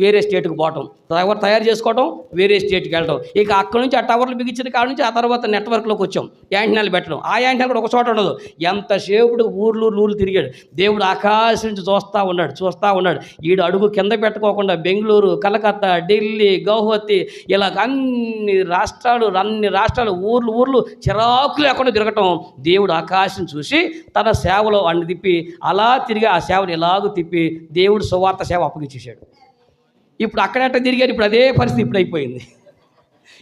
వేరే స్టేట్కి పోవటం, టవర్ తయారు చేసుకోవడం, వేరే స్టేట్కి వెళ్ళటం. ఇక అక్కడి నుంచి ఆ టవర్లు బిగించిన కాడ నుంచి ఆ తర్వాత నెట్వర్క్లోకి వచ్చాం. యాంటెనాలు పెట్టడం. ఆ యాంటెనా కూడా ఒక చోట ఉండదు. ఎంతసేపుడు ఊర్లు తిరిగాడు. దేవుడు ఆకాశం నుంచి చూస్తూ ఉన్నాడు. ఈడు అడుగు కింద పెట్టుకోకుండా బెంగళూరు, కలకత్తా, ఢిల్లీ, గౌహతి ఇలా అన్ని రాష్ట్రాలు ఊర్లు చిరాకు లేకుండా తిరగటం. దేవుడు ఆకాశం చూసి తన సేవలో అన్ని తిప్పి అలా తిరిగి ఆ సేవను ఎలాగూ తిప్పి దేవుడు సువార్త సేవ అప్పగించేశాడు. ఇప్పుడు అక్కడట్ట తిరిగాడు. ఇప్పుడు అదే పరిస్థితి ఇప్పుడు అయిపోయింది.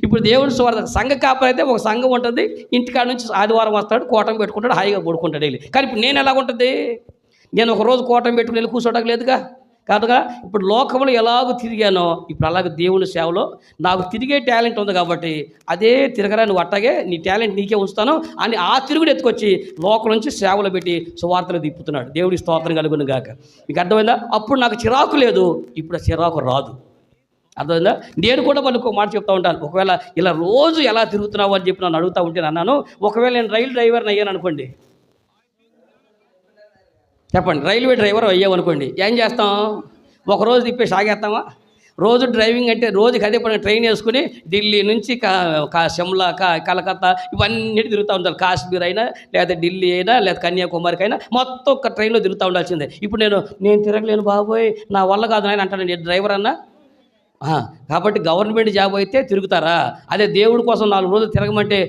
ఇప్పుడు దేవుడి సువార్త సంఘ కాపరి అయితే ఒక సంఘం ఉంటుంది. ఇంటికాడ నుంచి ఆదివారం వస్తాడు, కోటం పెట్టుకుంటాడు, హాయిగా పడుకుంటాడు వెళ్ళి. కానీ ఇప్పుడు నేను ఎలాగుంటుంది? నేను ఒకరోజు కోటం పెట్టుకుని వెళ్ళి కూర్చోవడం లేదుగా. కాదుగా. ఇప్పుడు లోకంలో ఎలాగో తిరిగానో ఇప్పుడు అలాగే దేవుని సేవలో నాకు తిరిగే టాలెంట్ ఉంది. కాబట్టి అదే తిరగరా, నువ్వు అట్టగే నీ టాలెంట్ నీకే ఉంచుతాను అని ఆ తిరుగుడు ఎత్తుకొచ్చి లోకం నుంచి సేవలు పెట్టి సువార్తలు తిప్పుతున్నాడు. దేవుడి స్తోత్రం కలుగును గాక. మీకు అర్థమైందా? అప్పుడు నాకు చిరాకు లేదు, ఇప్పుడు చిరాకు రాదు. అర్థమైందా? నేను కూడా వాళ్ళకి ఒక మాట చెప్తూ ఉంటాను. ఒకవేళ ఇలా రోజు ఎలా తిరుగుతున్నావు అని చెప్పి నన్ను అడుగుతూ ఉంటే అన్నాను, ఒకవేళ నేను రైలు డ్రైవర్ని అయ్యాను అనుకోండి, చెప్పండి, రైల్వే డ్రైవర్ అయ్యామనుకోండి, ఏం చేస్తాం? ఒకరోజు తిప్పేసి ఆగేస్తామా? రోజు డ్రైవింగ్ అంటే రోజుకి అదే పని ట్రైన్ వేసుకుని ఢిల్లీ నుంచి షిమ్లా, కలకత్తా ఇవన్నీ తిరుగుతూ ఉంటారు. కాశ్మీర్ అయినా, లేదా ఢిల్లీ అయినా, లేదా కన్యాకుమారికి అయినా మొత్తం ఒక ట్రైన్లో తిరుగుతూ ఉండాల్సిందే. ఇప్పుడు నేను తిరగలేను బాబోయ్, నా వల్ల కాదు నాయన అంటాను డ్రైవర్ అన్నా. కాబట్టి గవర్నమెంట్ జాబ్ అయితే తిరుగుతారా? అదే దేవుడి కోసం 4 రోజులు తిరగమంటే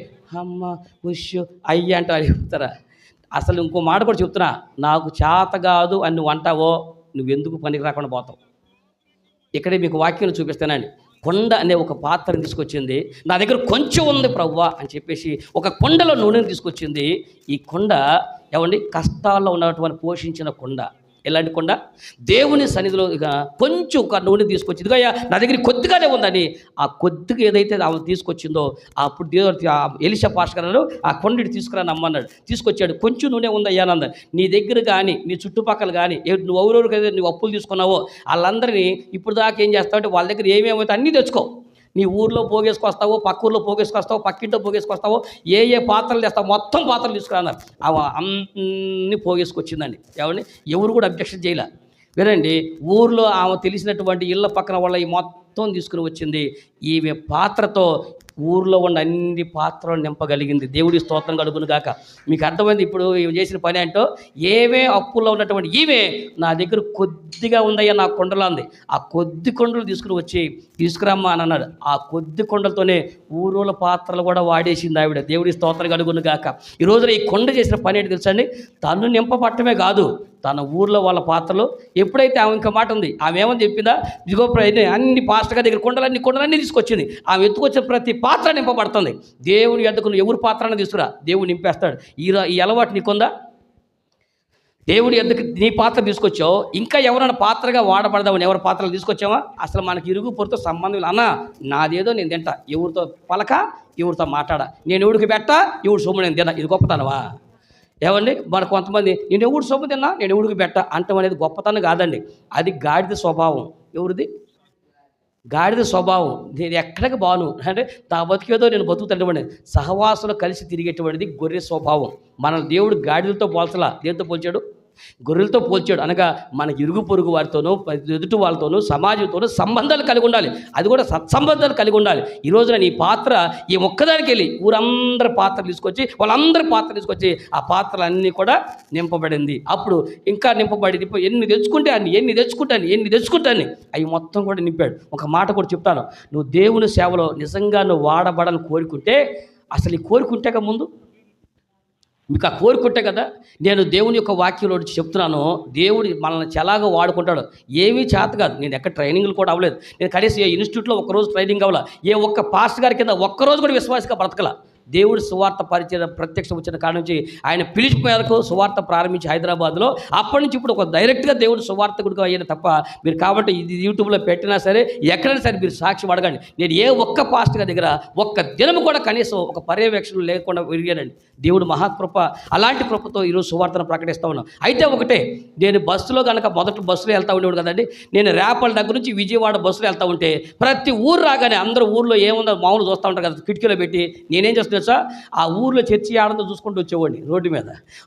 అమ్మ ఉష్ అయ్యి అంటే చెప్తారా? అసలు ఇంకో మాట కూడా చెప్తున్నా, నాకు చేత కాదు అని నువ్వు అంటావో నువ్వెందుకు పనికి రాకుండా పోతావు. ఇక్కడే మీకు వాక్యం చూపిస్తానండి. కొండ అనే ఒక పాత్రను తీసుకొచ్చింది. నా దగ్గర కొంచెం ఉంది ప్రభువా అని చెప్పేసి ఒక కొండలో నూనెను తీసుకొచ్చింది. ఈ కొండ ఏమండి, కష్టాల్లో ఉన్నటువంటి పోషించిన కొండ. ఎలాంటి కొండ? దేవుని సన్నిధిలో ఇక కొంచెం ఒక నూనె తీసుకొచ్చింది. ఇదిగో నా దగ్గర కొద్దిగానే ఉందని ఆ కొద్దిగా ఏదైతే ఆమె తీసుకొచ్చిందో అప్పుడు దేవుడు ఎలీషా పాస్టర్ గారు ఆ కొండని తీసుకురాని అమ్మన్నాడు. తీసుకొచ్చాడు. కొంచెం నూనె ఉందయ్యా అన్నాడు. నీ దగ్గర కానీ నీ చుట్టుపక్కల కానీ నువ్వు ఎవరెవరికైతే నువ్వు అప్పులు తీసుకున్నావో వాళ్ళందరినీ ఇప్పుడు దాకా ఏం చేస్తావు అంటే వాళ్ళ దగ్గర ఏమేమైతే అన్నీ తెచ్చుకో. నీ ఊర్లో పోగేసుకొస్తావో, పక్క ఊర్లో పోగేసుకొస్తావో, పక్కింటో పోగేసుకొస్తావో, ఏ పాత్రలు తెస్తావు మొత్తం పాత్రలు తీసుకురాన్నారు. అన్నీ పోగేసుకొచ్చిందండి. ఎవరు కూడా అబ్జెక్షన్ చేయలే. వినండి, ఊర్లో ఆమె తెలిసినటువంటి ఇళ్ళ పక్కన వాళ్ళ ఈ మొత్తం తీసుకుని వచ్చింది. ఈమె పాత్రతో ఊర్లో ఉన్న అన్ని పాత్రలు నింపగలిగింది. దేవుడి స్తోత్రం కలుగును గాక. మీకు అర్థమైంది ఇప్పుడు ఈమె చేసిన పని ఏంటో. ఏవే అప్పుల్లో ఉన్నటువంటి ఈమె నా దగ్గర కొద్దిగా ఉందయ్యా నా కొండలో అంది. ఆ కొద్ది కొండలు తీసుకురమ్మా అని అన్నాడు. ఆ కొద్ది కొండలతోనే ఊరుల పాత్రలు కూడా వాడేసింది ఆవిడ. దేవుడి స్తోత్రం కలుగును గాక. ఈ రోజున ఈ కొండ చేసిన పని ఏంటి తెలుసండి? తను నింపబట్టమే కాదు, తన ఊర్లో వాళ్ళ పాత్రలు ఎప్పుడైతే ఆమె ఇంకా మాట ఉంది, ఆమె ఏమని చెప్పిందా, ఇదిగో అన్ని పాస్టర్ గారి దగ్గర కొండలన్నీ తీసుకొచ్చింది. ఆమె ఎత్తుకొచ్చిన ప్రతి పాత్ర నింపబడుతుంది. దేవుని ఎద్దుకు నువ్వు ఎవరి పాత్రను తీసుకురా, దేవుడు నింపేస్తాడు. ఈ అలవాటు నీకుందా? దేవుడి ఎద్దుకు నీ పాత్ర తీసుకొచ్చావు, ఇంకా ఎవరైనా పాత్రగా వాడబడదామని ఎవరి పాత్రలు తీసుకొచ్చావా? అసలు మనకి ఇరుగు పొరుతో సంబంధం అన్నా, నాదేదో నేను తింటా, ఎవరితో పలక, ఎవరితో మాట్లాడ, నేను ఎవడికి పెట్టా, ఎవడు సొమ్ము నేను తిన్నా, ఇది గొప్పతనమా? ఏమండి, మన కొంతమంది నేను ఎవడు సొమ్ము తిన్నా, నేను ఎవడికి పెట్టా అంటాం అనేది గొప్పతనం కాదండి, అది గాడిద స్వభావం. ఎవరిది? గాడిద స్వభావం. నేను ఎక్కడికి బాను అంటే తా బతికేదో నేను బతుకుతున్నటువంటి సహవాసులు కలిసి తిరిగేటువంటిది గొర్రె స్వభావం. మన దేవుడు గాడిదలతో పోల్చలా, దేంతో పోల్చాడు? గొర్రెలతో పోల్చాడు. అనగా మనకి ఇరుగు పొరుగు వారితోనూ, ఎదుటి వాళ్ళతోనూ, సమాజంతోనూ సంబంధాలు కలిగి ఉండాలి. అది కూడా సత్సంబంధాలు కలిగి ఉండాలి. ఈ రోజున నీ పాత్ర ఈ ఒక్కదానికి వెళ్ళి ఊరందరి పాత్రలు తీసుకొచ్చి, వాళ్ళందరి పాత్రలు తీసుకొచ్చి ఆ పాత్రలన్నీ కూడా నింపబడింది. అప్పుడు ఇంకా నింపబడి ఎన్ని తెచ్చుకుంటాను అవి మొత్తం కూడా నింపాడు. ఒక మాట కూడా చెప్తాను, నువ్వు దేవుని సేవలో నిజంగా నువ్వు వాడబడాలని కోరుకుంటే, అసలు ఈ కోరుకుంటాక ముందు మీకు ఆ కోరుకుంటే కదా, నేను దేవుని యొక్క వాక్యంలో చెప్తున్నాను, దేవుడు మనల్ని ఎలాగో వాడుకుంటాడు. ఏమీ చేత కాదు, నేను ఎక్కడ ట్రైనింగ్లు కూడా అవ్వలేదు, నేను కనీసం ఏ ఇన్స్టిట్యూట్లో ఒక్కరోజు ట్రైనింగ్ అవ్వాల, ఏ ఒక్క పాస్టర్ గారి కింద ఒక్కరోజు కూడా విశ్వాసంగా బ్రతకల. దేవుడు సువార్త పరిచయం ప్రత్యక్షం వచ్చిన కాడ నుంచి ఆయన పిలిచి మేరకు సువార్త ప్రారంభించి హైదరాబాద్లో, అప్పటి నుంచి ఇప్పుడు ఒక డైరెక్ట్గా దేవుడు సువార్తకుడిగా అయ్యాను తప్ప, మీరు కాబట్టి ఇది యూట్యూబ్లో పెట్టినా సరే, ఎక్కడైనా సరే మీరు సాక్ష్యం అడగండి. నేను ఏ ఒక్క పాస్టర్ దగ్గర ఒక్క దినము కూడా కనీసం ఒక పర్యవేక్షణ లేకుండా విరిగానండి. దేవుడు మహాకృప, అలాంటి కృపతో ఈరోజు సువార్తను ప్రకటిస్తూ ఉన్నాం. అయితే ఒకటే, నేను బస్సులో కనుక మొదటి బస్సులో వెళ్తూ ఉండేవాడు కదండి, నేను రేపల దగ్గర నుంచి విజయవాడ బస్సులో వెళ్తూ ఉంటే ప్రతి ఊరు రాగానే అందరూ ఊర్లో ఏముందో మామూలు చూస్తూ ఉంటారు కదా, కిటికీలో పెట్టి నేనేం చేస్తున్నా తెలుసా, ఆ ఊర్లో చర్చి ఆడంతో చూసుకుంటూ వచ్చేవాడిని.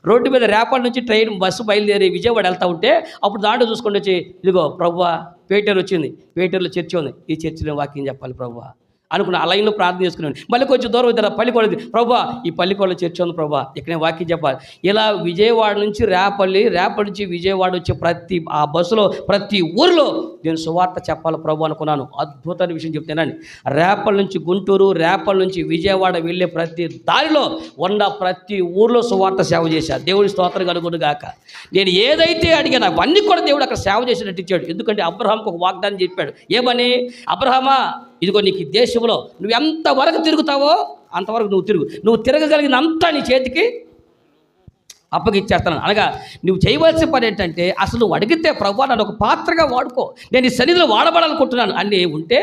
రోడ్డు మీద రేపటి నుంచి బస్సు బయలుదేరి విజయవాడ వెళ్తూ ఉంటే అప్పుడు దాంట్లో చూసుకుంటూ వచ్చి, ఇదిగో ప్రభువా పేటేరు వచ్చింది, పేటేరులో చర్చి ఉంది, ఈ చర్చిలో వాక్యం చెప్పాలి ప్రభువా అనుకున్న ఆ లైన్లో ప్రార్థన చేసుకున్నాను. మళ్ళీ కొంచెం దూరం ఇద్దరు పల్లికోడ, ప్రభా ఈ పల్లికోడలో చర్చ ఉంది ప్రభా, ఇక్కడే వాక్యం చెప్పాలి. ఇలా విజయవాడ నుంచి రేపల్లి నుంచి విజయవాడ వచ్చే ఆ బస్సులో ప్రతి ఊరిలో నేను సువార్త చెప్పాలి ప్రభు అనుకున్నాను. అద్భుతమైన విషయం చెప్తానండి, రేపల్ నుంచి గుంటూరు, రేపల్ నుంచి విజయవాడ వెళ్ళే ప్రతి దారిలో ప్రతి ఊరిలో సువార్త సేవ చేశాను. దేవుడి స్తోత్రం కలుగును గాక. నేను ఏదైతే అడిగాను అవన్నీ కూడా దేవుడు అక్కడ సేవ చేసినట్టు ఇచ్చాడు. ఎందుకంటే అబ్రహాంకు ఒక వాగ్దానం చెప్పాడు. ఏమని? అబ్రహామా, ఇదిగో నీకు ఈ దేశంలో నువ్వు ఎంతవరకు తిరుగుతావో అంతవరకు నువ్వు తిరగగలిగినంతా నీ చేతికి అప్పగిచ్చేస్తాను. అనగా నువ్వు చేయవలసిన పని ఏంటంటే, అసలు నువ్వు అడిగితే ప్రభువా నన్ను ఒక పాత్రగా వాడుకో, నేను ఈ సన్నిధిలో వాడబడాలనుకుంటున్నాను అని ఉంటే,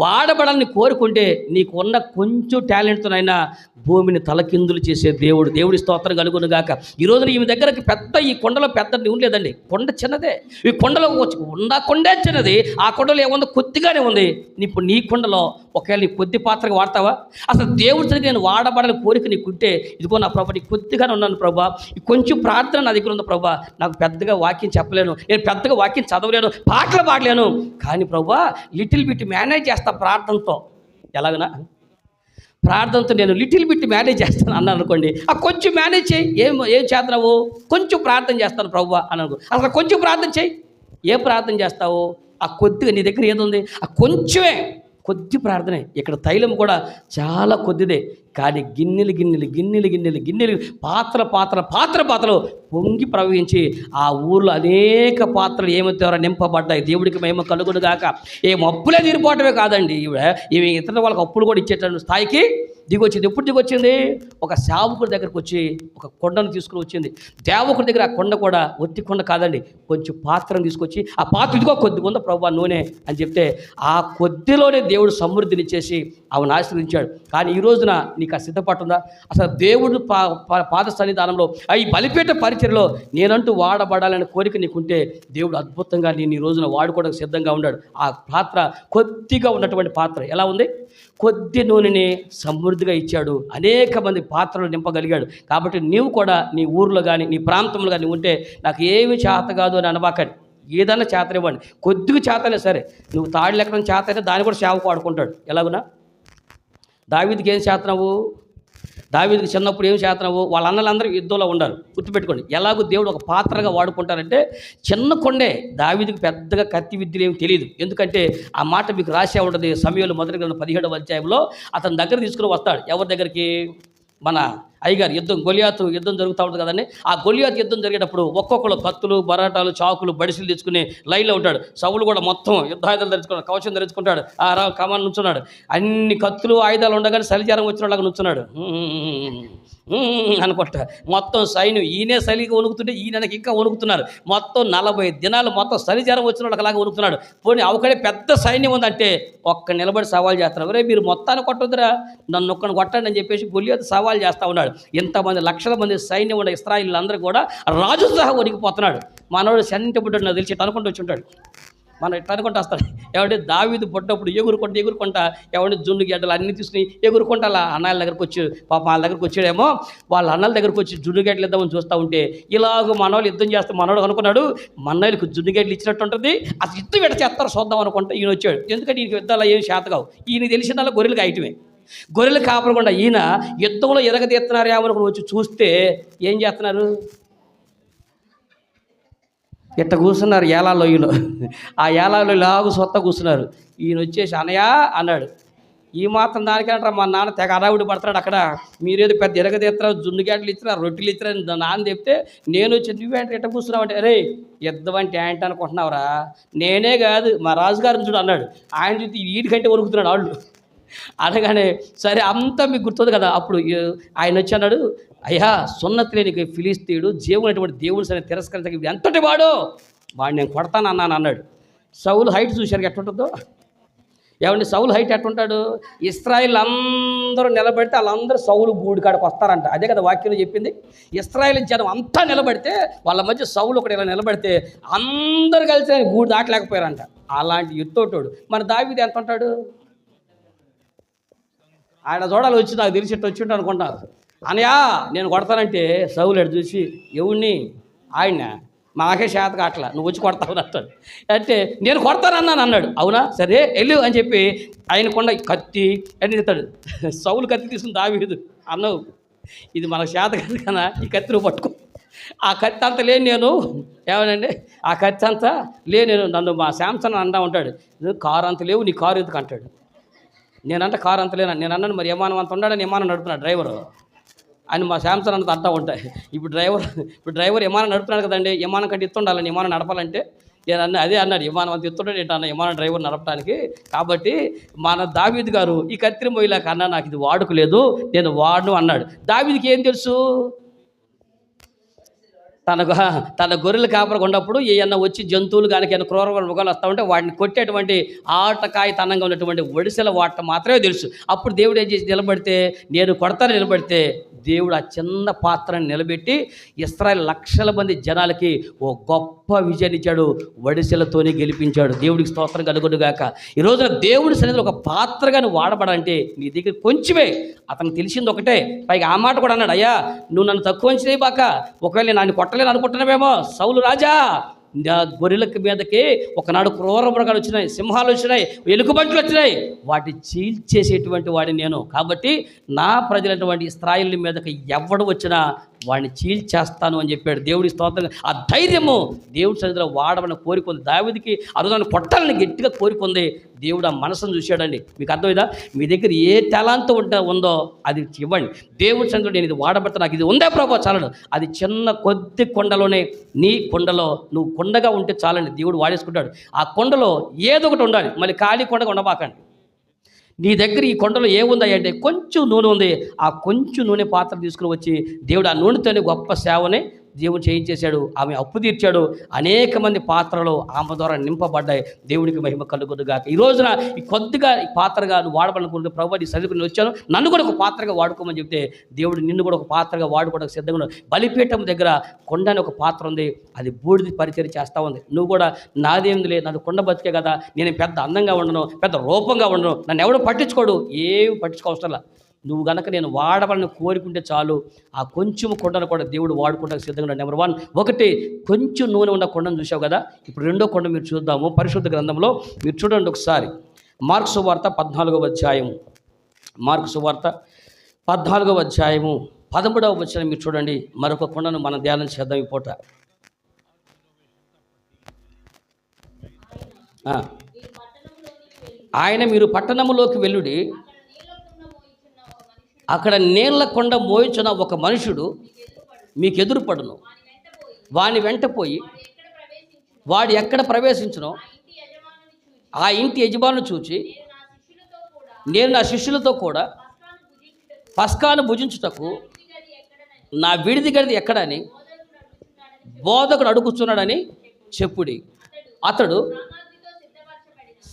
వాడబడాలని కోరుకుంటే నీకు ఉన్న కొంచెం టాలెంట్తోనైనా భూమిని తలకిందులు చేసే దేవుడి స్తోత్రం కలుగును గాక. ఈ రోజున ఈమె దగ్గరకి ఈ కొండలో పెద్ద ఉండలేదండి, కొండ చిన్నదే. ఈ కొండలో ఉన్న కొండే చిన్నది, ఆ కొండలో ఏముందో కొద్దిగానే ఉంది. ఇప్పుడు నీ కొండలో ఒకవేళ నీ కొద్ది పాత్రగా వాడతావా? అసలు దేవుడి సరిగ్గా నేను వాడబడాలని కోరిక నీకుంటే, ఇదిగో నా ప్రభా నీ కొద్దిగానే ఉన్నాను ప్రభా, కొంచెం ప్రార్థన నా దగ్గర ఉంది ప్రభా, నాకు పెద్దగా వాక్యం చెప్పలేను, నేను పెద్దగా వాక్యం చదవలేను, పాటలు పాడలేను, కానీ ప్రభా లిటిల్ బిట్ మేనేజ్ చేస్తా ప్రార్థనతో. ఎలాగనా? ప్రార్థనతో నేను లిటిల్ బిట్ మేనేజ్ చేస్తాను అన్నాను అనుకోండి, ఆ కొంచెం మేనేజ్ చేయి. ఏం చేస్తున్నావు? కొంచెం ప్రార్థన చేస్తాను ప్రభా అని అనుకో. అసలు కొంచెం ప్రార్థన చేయి. ఏ ప్రార్థన చేస్తావు? ఆ కొద్దిగా నీ దగ్గర ఏది ఉంది ఆ కొంచెమే, కొద్ది ప్రార్థనే. ఇక్కడ తైలం కూడా చాలా కొద్దిదే, కానీ గిన్నెలు పాత్రలు పొంగి ప్రవహించి ఆ ఊర్లో అనేక పాత్రలు ఏమైతే నింపబడ్డాయి. దేవుడికి మహిమ కలుగును గాక. ఏ అప్పులే తీరిపోవటమే కాదండి, ఇవి ఇతర వాళ్ళకి అప్పులు కూడా ఇచ్చేటువంటి స్థాయికి దిగొచ్చింది. ఎప్పుడు దిగొచ్చింది? ఒక సేవకుడి దగ్గరకు వచ్చి ఒక కొండను తీసుకుని వచ్చింది. సేవకుడి దగ్గర ఆ కొండ కూడా ఒత్తి కొండ కాదండి, కొంచెం పాత్రను తీసుకొచ్చి, ఆ పాత్ర ఇదిగో కొద్దిగా ఉందా ప్రభు నూనె అని చెప్తే, ఆ కొద్దిలోనే దేవుడు సమృద్ధినిచ్చేసి ఆమెను ఆశీర్వదించాడు. కానీ ఈ రోజున నీకు ఆ సిద్ధపట్టుందా? అసలు దేవుడు పాద సన్నిధానంలో ఈ బలిపీఠ పరిచర్లో నేనంటూ వాడబడాలనే కోరిక నీకుంటే, దేవుడు అద్భుతంగా నేను ఈ రోజున వాడుకోవడానికి సిద్ధంగా ఉన్నాడు. ఆ పాత్ర కొద్దిగా ఉన్నటువంటి పాత్ర ఎలా ఉంది? కొద్ది నూనెని సమృద్ధిగా ఇచ్చాడు, అనేక మంది పాత్రలు నింపగలిగాడు. కాబట్టి నీవు కూడా నీ ఊర్లో కానీ నీ ప్రాంతంలో కానీ ఉంటే, నాకు ఏమి చేత కాదు అని అనబాకండి, ఏదైనా చేతనివ్వండి. కొద్దిగా చేతనే సరే, నువ్వు తాడు లెక్కన చేత అయితే దాన్ని కూడా సేవకు వాడుకుంటాడు. ఎలాగునా? దావీదుకి ఏం చేతనవు? దావీదుకి చిన్నప్పుడు ఏం చేతనవు? వాళ్ళ అన్నలందరూ యుద్ధంలో ఉండారు, గుర్తుపెట్టుకోండి. ఎలాగో దేవుడు ఒక పాత్రగా వాడుకుంటారంటే, చిన్న కొండే. దావీదుకి పెద్దగా కత్తి విద్యలు ఏమి తెలియదు, ఎందుకంటే ఆ మాట మీకు రాసే ఉంటుంది. సమయంలో మొదటి 17వ అధ్యాయంలో అతని దగ్గర తీసుకుని వస్తాడు. ఎవరి దగ్గరికి? మన అయ్యగారు యుద్ధం జరుగుతూ ఉంటుంది కదండి. ఆ గొలియాతు యుద్ధం జరిగేటప్పుడు ఒక్కొక్కరు కత్తులు, బరాటాలు, చాకులు, బడిసెలు తెచ్చుకుని లైన్లో ఉంటాడు. సౌలు కూడా మొత్తం యుద్ధాయుధాలు ధరించుకున్నాడు, కవచం ధరించుకుంటాడు. కమాన్ నుంచున్నాడు. అన్ని కత్తులు ఆయుధాలు ఉండగానే సలిచారం వచ్చిన వాళ్ళగా నుంచున్నాడు అనుకుంటా. మొత్తం సైన్యం ఈయనే చలిగా వణుకుతుంటే ఈయనకి ఇంకా వణుకుతున్నారు. మొత్తం 40 దినాలు మొత్తం చలిచారం వచ్చిన వాళ్ళకి అలాగా వణుకుతున్నాడు. పోనీ అవకడే పెద్ద సైన్యం ఉందంటే ఒక్క నిలబడి సవాల్ చేస్తున్నారు. ఒరే మీరు మొత్తాన్ని కొట్టొద్దురా, నన్ను ఒక్కడిని కొట్టండి అని చెప్పేసి గొలియాతు సవాల్ చేస్తూ ఉన్నాడు. ఇంతమంది లక్షల మంది సైన్యం ఉన్న ఇశ్రాయేలీయులందరూ కూడా రాజు సహా వణికిపోతున్నాడు. మనోడు సెంటి పుట్టాడు, నాకు తెలిసి అనుకుంటూ వచ్చి ఉంటాడు. మనం ఇట్లా అనుకుంటూ వస్తాడు. ఎవరి దావీదు పుట్టినప్పుడు ఎగురుకుంటా ఎవరి జున్ను గడ్డలు అన్నీ తీసుకుని ఎగురుకుంటా అలా అన్నయ్యల దగ్గరకు వచ్చి పాప వాళ్ళ దగ్గరకు వచ్చాడేమో. వాళ్ళ అన్నల దగ్గరకు వచ్చి జున్ను గడ్డలు ఇద్దామని చూస్తూ ఉంటే ఇలాగ మనవాళ్ళు యుద్ధం చేస్తే మనోడు అనుకున్నాడు మన్నయ్యలకు జున్ను గడ్డలు ఇచ్చినట్టు ఉంటుంది, అసలు యుద్ధం ఎట చేస్తారు చూద్దాం అనుకుంటే ఈయన వచ్చాడు. ఎందుకంటే ఈయనకి యుద్ధాలు ఏం శాతకావు. ఈయన తెలిసిందల్లా గొర్రెలు కాయటమే. గొర్రెలు కాపడకుండా ఈయన యుద్ధంలో ఎరగదీస్తున్నారు ఏమనుకుని వచ్చి చూస్తే ఏం చేస్తున్నారు, ఇట్ట కూర్చున్నారు ఏలాలోయలో. ఆ ఏలాలో లాగు సొత్త కూర్చున్నారు. ఈయన వచ్చేసి అనయా అన్నాడు. ఈ మాత్రం దానికంటారా మా నాన్న తెగ అడావుడి పడతాడు అక్కడ. మీరేదో పెద్ద ఎరగదీస్తారు, జున్ను గడ్డలు ఇచ్చినా రొట్టెలు ఇచ్చినా నాన్న చెప్తే నేను వచ్చి నువ్వేంటి ఇట్ట కూర్చున్నావు అంటే, అరే యుద్ధం అంటే ఏంటి అనుకుంటున్నావురా, నేనే కాదు మా రాజుగారిని చూడు అన్నాడు. ఆయన చూసి వీడికంటే వణుకుతున్నాడు వాళ్ళు. అనగానే సరే అంతా మీకు గుర్తుంది కదా. అప్పుడు ఆయన వచ్చి అన్నాడు, అయ్యా సున్నతి లేని ఫిలిస్తీయుడు జీవునటువంటి దేవుని సరే తిరస్కరించక ఎంతటి వాడు నేను కొడతాను అన్నాడు. సౌలు హైట్ చూశారు ఎట్టుంటుందో. ఏమండి సౌలు హైట్ ఎట్టుంటాడు, ఇశ్రాయేల్ అందరూ నిలబడితే వాళ్ళందరూ సౌలు గూడి కాడికి వస్తారంట. అదే కదా వాక్యంలో చెప్పింది. ఇశ్రాయేల్ జనం అంతా నిలబడితే వాళ్ళ మధ్య సౌలు ఒకటి ఇలా నిలబడితే అందరూ కలిసి గూడు దాటలేకపోయారంట. అలాంటి ఎత్తోటోడు. మన దావీదు ఎంత ఉంటాడు, ఆయన చూడాలి వచ్చి నాకు తెలిసి వచ్చిండు అనుకుంటారు. అనయా నేను కొడతానంటే సౌలు ఎడు చూసి ఎవరిని, ఆయన మాకే శాత కాట్లా నువ్వు వచ్చి కొడతావు అంటాడు. అంటే నేను కొడతానన్నాను అన్నాడు. అవునా సరే వెళ్ళు అని చెప్పి ఆయన కొండ కత్తి అని చెప్తాడు. సౌలు కత్తి తీసుకుని దావీదు అన్నావు ఇది మనకు శాత కాదు కదా, ఈ కత్తి నువ్వు పట్టుకో. ఆ కత్తి అంత లేని నేను ఏమనండి, ఆ కత్తి అంతా నేను నన్ను మా శాంసన్ అంటా ఉంటాడు, కారు అంత లేవు నీ కారు ఎందుకు అంటాడు. నేనంటే కారు అంత లేనా, నేను అన్నాను మరి విమానం అంత ఉన్నాడని విమానం నడుపుతున్నాడు డ్రైవరు అని మా శాంసన్ అంత అంటా ఉంటాయి. ఇప్పుడు డ్రైవర్ విమానం నడుపుతున్నాడు కదండి, విమానం కంటే ఎత్తుండాలని విమానం నడపాలంటే నేను అదే అన్నాడు, విమానం అంత ఎత్తుంటాడు ఏంటన్నా విమానం డ్రైవర్ నడపడానికి. కాబట్టి మన దావీదు గారు ఈ కత్తిరి మొయ్యలాక అన్నా నాకు ఇది వాడుకోలేదు నేను వాడను అన్నాడు. దావీదుకి ఏం తెలుసు, తన గొర్రెలు కాపరికి ఉన్నప్పుడు ఏమన్నా వచ్చి జంతువులు కానీ క్రూర మృగాలు వస్తూ ఉంటే వాటిని కొట్టేటువంటి ఆటకాయతనంగా ఉన్నటువంటి ఒడిసెల వాట మాత్రమే తెలుసు. అప్పుడు దేవుడు ఏం చేసి నిలబడితే నేను కొడతాను నిలబడితే దేవుడు ఆ చిన్న పాత్రను నిలబెట్టి ఇశ్రాయేలు లక్షల మంది జనాలకి ఓ గొప్ప విజయాన్ని ఇచ్చాడు, ఒడిసెలతోనే గెలిపించాడు. దేవుడికి స్తోత్రం కలుగునుగాక. ఈ రోజున దేవుడి సన్నిధిలో ఒక పాత్రగా నువ్వు వాడబడాలంటే నీ దగ్గర కొంచెమే, అతనికి తెలిసింది ఒకటే. పైగా ఆ మాట కూడా అన్నాడు, అయ్యా నువ్వు నన్ను తక్కువ అంచనా బాక, ఒకవేళ నేను నన్ను కొట్టలేను అనుకుంటున్నావేమో సౌలు రాజా, గొర్రెలకి మీదకి ఒకనాడు క్రూర మృగాలు వచ్చినాయి, సింహాలు వచ్చినాయి, ఎలుగుబంట్లు వచ్చినాయి, వాటి చీల్చేసేటువంటి వాడిని నేను. కాబట్టి నా ప్రజలైనటువంటి ఇశ్రాయేలు మీదకి ఎవడు వచ్చినా వాడిని చీల్చేస్తాను అని చెప్పాడు. దేవుడి స్తోత్రం. ఆ ధైర్యము దేవుడి సన్నిధిలో వాడమని కోరికొంది. దావీదుకి అరుదాన్ని కొట్టాలని గట్టిగా కోరికొంది. దేవుడు ఆ మనసును చూశాడండి. మీకు అర్థమైందా? మీ దగ్గర ఏ టాలెంట్ ఉందో అది ఇవ్వండి. దేవుడి సన్నిధిలో నేను ఇది వాడబడతా, నాకు ఇది ఉందే ప్రభు చాలడు. అది చిన్న కొద్ది కొండలోనే, నీ కొండలో నువ్వు కొండగా ఉంటే చాలండి, దేవుడు వాడేసుకుంటాడు. ఆ కొండలో ఏదో ఒకటి ఉండాలి, మళ్ళీ ఖాళీ కొండగా ఉండబాకండి. నీ దగ్గర ఈ కొండలో ఏముందా అంటే కొంచెం నూనె ఉంది, ఆ కొంచెం నూనె పాత్ర తీసుకుని వచ్చి దేవుడు ఆ నూనెతోనే గొప్ప సేవని దేవుడు చేయించేశాడు. ఆమె అప్పు తీర్చాడు. అనేక మంది పాత్రలు ఆమె ద్వారా నింపబడ్డాయి. దేవుడికి మహిమ కలుగునుగాక. ఈ రోజున ఈ కొద్దిగా ఈ పాత్రగా నువ్వు వాడబడుకుంటే ప్రభు నీ సరిగ్గా నేను వచ్చాను, నన్ను కూడా ఒక పాత్రగా వాడుకోమని చెప్తే దేవుడు నిన్ను కూడా ఒక పాత్రగా వాడుకోవడానికి సిద్ధంగా ఉన్నాడు. బలిపీఠం దగ్గర కొండని ఒక పాత్ర ఉంది, అది బూడిది పరిచయం చేస్తూ ఉంది. నువ్వు కూడా నాదేందులే, నాది కొండ బతికే కదా, నేను పెద్ద అందంగా ఉండను, పెద్ద రూపంగా ఉండను, నన్ను ఎవడో పట్టించుకోడు, ఏమి పట్టించుకోవసరంలా. నువ్వు గనక నేను వాడవాలని కోరుకుంటే చాలు, ఆ కొంచెం కొండను కూడా దేవుడు వాడుకోవడానికి సిద్ధంగా ఉన్నాడు. నెంబర్ 1 ఒకటి కొంచెం నూనె ఉన్న కొండను చూసావు కదా. ఇప్పుడు రెండో కొండ మీరు చూద్దాము. పరిశుద్ధ గ్రంథంలో మీరు చూడండి ఒకసారి. మార్కు సువార్త 14వ అధ్యాయం, మార్కు సువార్త 14వ అధ్యాయము 13వ వచనం మీరు చూడండి. మరొక కొండను మనం ధ్యానం చేద్దాం ఈ పూట. ఆయన మీరు పట్టణంలోకి వెళ్ళుడి, అక్కడ నీళ్ల కొండ మోయించిన ఒక మనుషుడు మీకు ఎదురుపడును, వాని వెంట పోయి వాడు ఎక్కడ ప్రవేశించునో ఆ ఇంటి యజమానుని చూచి, నేను నా శిష్యులతో కూడా పస్కాను భుజించుటకు నా విడిది గడిది ఎక్కడని బోధకుడు అడుగుతున్నాడని చెప్పుడి. అతడు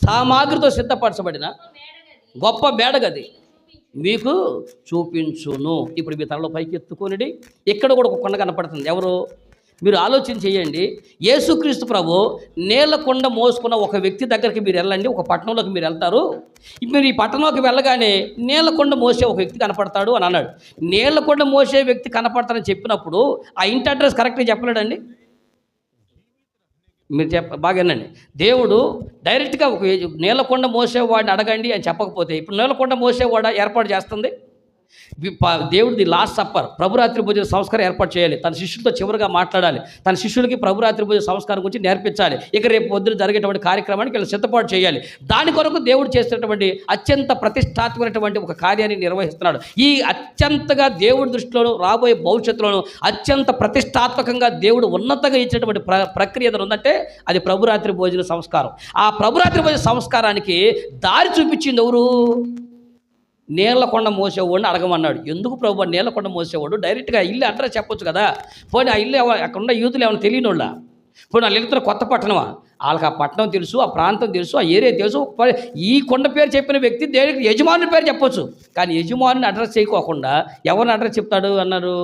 సామాగ్రితో సిద్ధపరచబడిన గొప్ప మేడగది మీకు చూపించును. ఇప్పుడు మీ తలలో పైకి ఎత్తుకొనిడి. ఇక్కడ కూడా ఒక కొండ కనపడుతుంది. ఎవరు? మీరు ఆలోచన చేయండి. యేసుక్రీస్తు ప్రభు నీళ్ళ కొండ మోసుకున్న ఒక వ్యక్తి దగ్గరికి మీరు వెళ్ళండి. ఒక పట్టణంలోకి మీరు వెళ్తారు. మీరు ఈ పట్టణంలోకి వెళ్ళగానే నీళ్ళ కొండ మోసే ఒక వ్యక్తి కనపడతాడు అని అన్నాడు. నీళ్ళ కొండ మోసే వ్యక్తి కనపడతాడని చెప్పినప్పుడు ఆ ఇంటి అడ్రస్ కరెక్ట్గా చెప్పలేడండి. మీరు బాగా వినండి. దేవుడు డైరెక్ట్గా ఒక నీళ్ళకొండ మోసేవాడిని అడగండి అని చెప్పకపోతే, ఇప్పుడు నీళ్ళకొండ మోసేవాడు ఏర్పాటు చేస్తుంది దేవుడిది లాస్ట్ సప్పర్, ప్రభురాత్రి భోజన సంస్కారం ఏర్పాటు చేయాలి. తన శిష్యులతో చివరిగా మాట్లాడాలి. తన శిష్యులకి ప్రభురాత్రి భోజన సంస్కారం గురించి నేర్పించాలి. ఇక రేపు పొద్దున జరిగేటువంటి కార్యక్రమానికి వీళ్ళు సిద్ధపాటు చేయాలి. దాని కొరకు దేవుడు చేసినటువంటి అత్యంత ప్రతిష్టాత్మకమైనటువంటి ఒక కార్యాన్ని నిర్వహిస్తున్నాడు. ఈ అత్యంతగా దేవుడి దృష్టిలోనూ రాబోయే భవిష్యత్తులోనూ అత్యంత ప్రతిష్టాత్మకంగా దేవుడు ఉన్నతంగా ఇచ్చినటువంటి ప్రక్రియ ఏదైనా ఉందంటే అది ప్రభురాత్రి భోజన సంస్కారం. ఆ ప్రభురాత్రి భోజన సంస్కారానికి దారి చూపించింది ఎవరు? నీళ్ళకొండ మోసేవాడిని అడగమన్నాడు. ఎందుకు ప్రభు నీళ్ళకొండ మోసేవాడు? డైరెక్ట్గా ఇల్లు అడ్రస్ చెప్పొచ్చు కదా. పోనీ ఆ ఇల్లు అక్కడ ఉన్న యూతులు ఏమైనా తెలియని వాళ్ళ? పోనీ వాళ్ళు వెళ్తున్న కొత్త పట్టణమా? వాళ్ళకి ఆ పట్టణం తెలుసు, ఆ ప్రాంతం తెలుసు, ఆ ఏరియా తెలుసు. ఈ కొండ పేరు చెప్పిన వ్యక్తి దేవుడికి యజమానుని పేరు చెప్పొచ్చు. కానీ యజమానుని అడ్రస్ చేయకోకుండా ఎవరిని అడ్రస్ చెప్తాడు అన్నారు?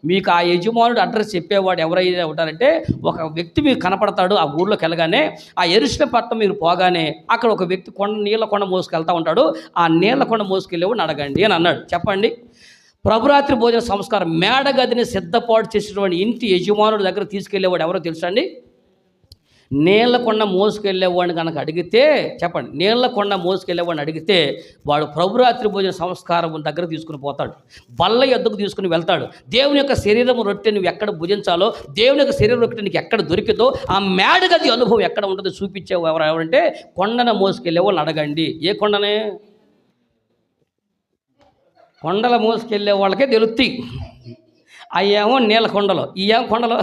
మీకు ఆ యజమానుడు అడ్రస్ చెప్పేవాడు ఎవరైనా ఉంటారంటే ఒక వ్యక్తి మీకు కనపడతాడు. ఆ ఊళ్ళోకి వెళ్ళగానే ఆ ఎరుసిన పట్టణం మీరు పోగానే అక్కడ ఒక వ్యక్తి నీళ్ళ కొండ మోసుకెళ్తూ ఉంటాడు. ఆ నీళ్ళ కొండ మోసుకెళ్ళేవాడిని అడగండి అని అన్నాడు. చెప్పండి. ప్రభురాత్రి భోజన సంస్కారం మేడగదిని సిద్ధపాటు చేసినటువంటి ఇంటి యజమానుడి దగ్గర తీసుకెళ్లేవాడు ఎవరో తెలుసా అండి? నీళ్ళకొండ మోసుకెళ్ళేవాడిని కనుక అడిగితే, చెప్పండి, నీళ్ళకొండ మోసుకెళ్ళేవాడిని అడిగితే వాడు ప్రభురాత్రి భోజన సంస్కారం దగ్గర తీసుకుని పోతాడు. బల్ల ఎద్దుకు తీసుకుని వెళ్తాడు. దేవుని యొక్క శరీరం రొట్టె నువ్వు ఎక్కడ భుజించాలో, దేవుని యొక్క శరీరం రొట్టె నీకు ఎక్కడ దొరికితో ఆ మేడగది అనుభవం ఎక్కడ ఉంటుందో చూపించేవారు ఎవరంటే కొండను మోసుకెళ్ళేవాళ్ళని అడగండి. ఏ కొండనే? కొండల మోసుకెళ్ళే వాళ్ళకే తెలుస్తాయి. అయ్యేమో నీళ్ళ కొండలో, ఇయేమో కొండలో.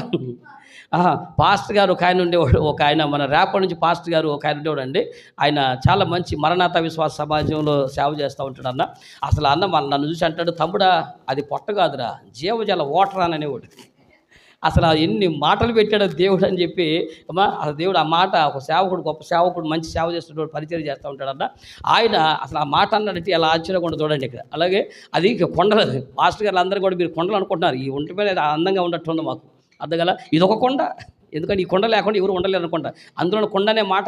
పాస్టర్ గారు ఒక ఆయన ఉండేవాడు. ఒక ఆయన మన రేపటి నుంచి పాస్టర్ గారు ఒక ఆయన ఉండేవాడు అండి. ఆయన చాలా మంచి మరణాత విశ్వాస సమాజంలో సేవ చేస్తూ ఉంటాడు. అన్న అసలు అన్న నన్ను చూసి అంటాడు, తమ్ముడా అది పొట్ట కాదురా, జీవజల ఓటర్ అని అనేవాడు. అసలు ఎన్ని మాటలు పెట్టాడు దేవుడు అని చెప్పి అమ్మా, అసలు దేవుడు ఆ మాట ఒక సేవకుడు, గొప్ప సేవకుడు, మంచి సేవ చేస్తున్నప్పుడు పరిచయం చేస్తూ ఉంటాడన్న ఆయన అసలు ఆ మాట అన్నాడంటే ఎలా ఆశ్చర్యకుండా చూడండి. ఇక్కడ అలాగే అది కొండలు. పాస్టర్ గారు అందరూ కూడా మీరు కొండలు అనుకుంటున్నారు. ఈ ఒంటి మీద అందంగా ఉన్నట్టుంది మాకు అర్థగల. ఇది ఒక కొండ. ఎందుకంటే ఈ కొండ లేకుండా ఎవరు ఉండలేరు అనుకుంటా. అందులో కొండనే మాట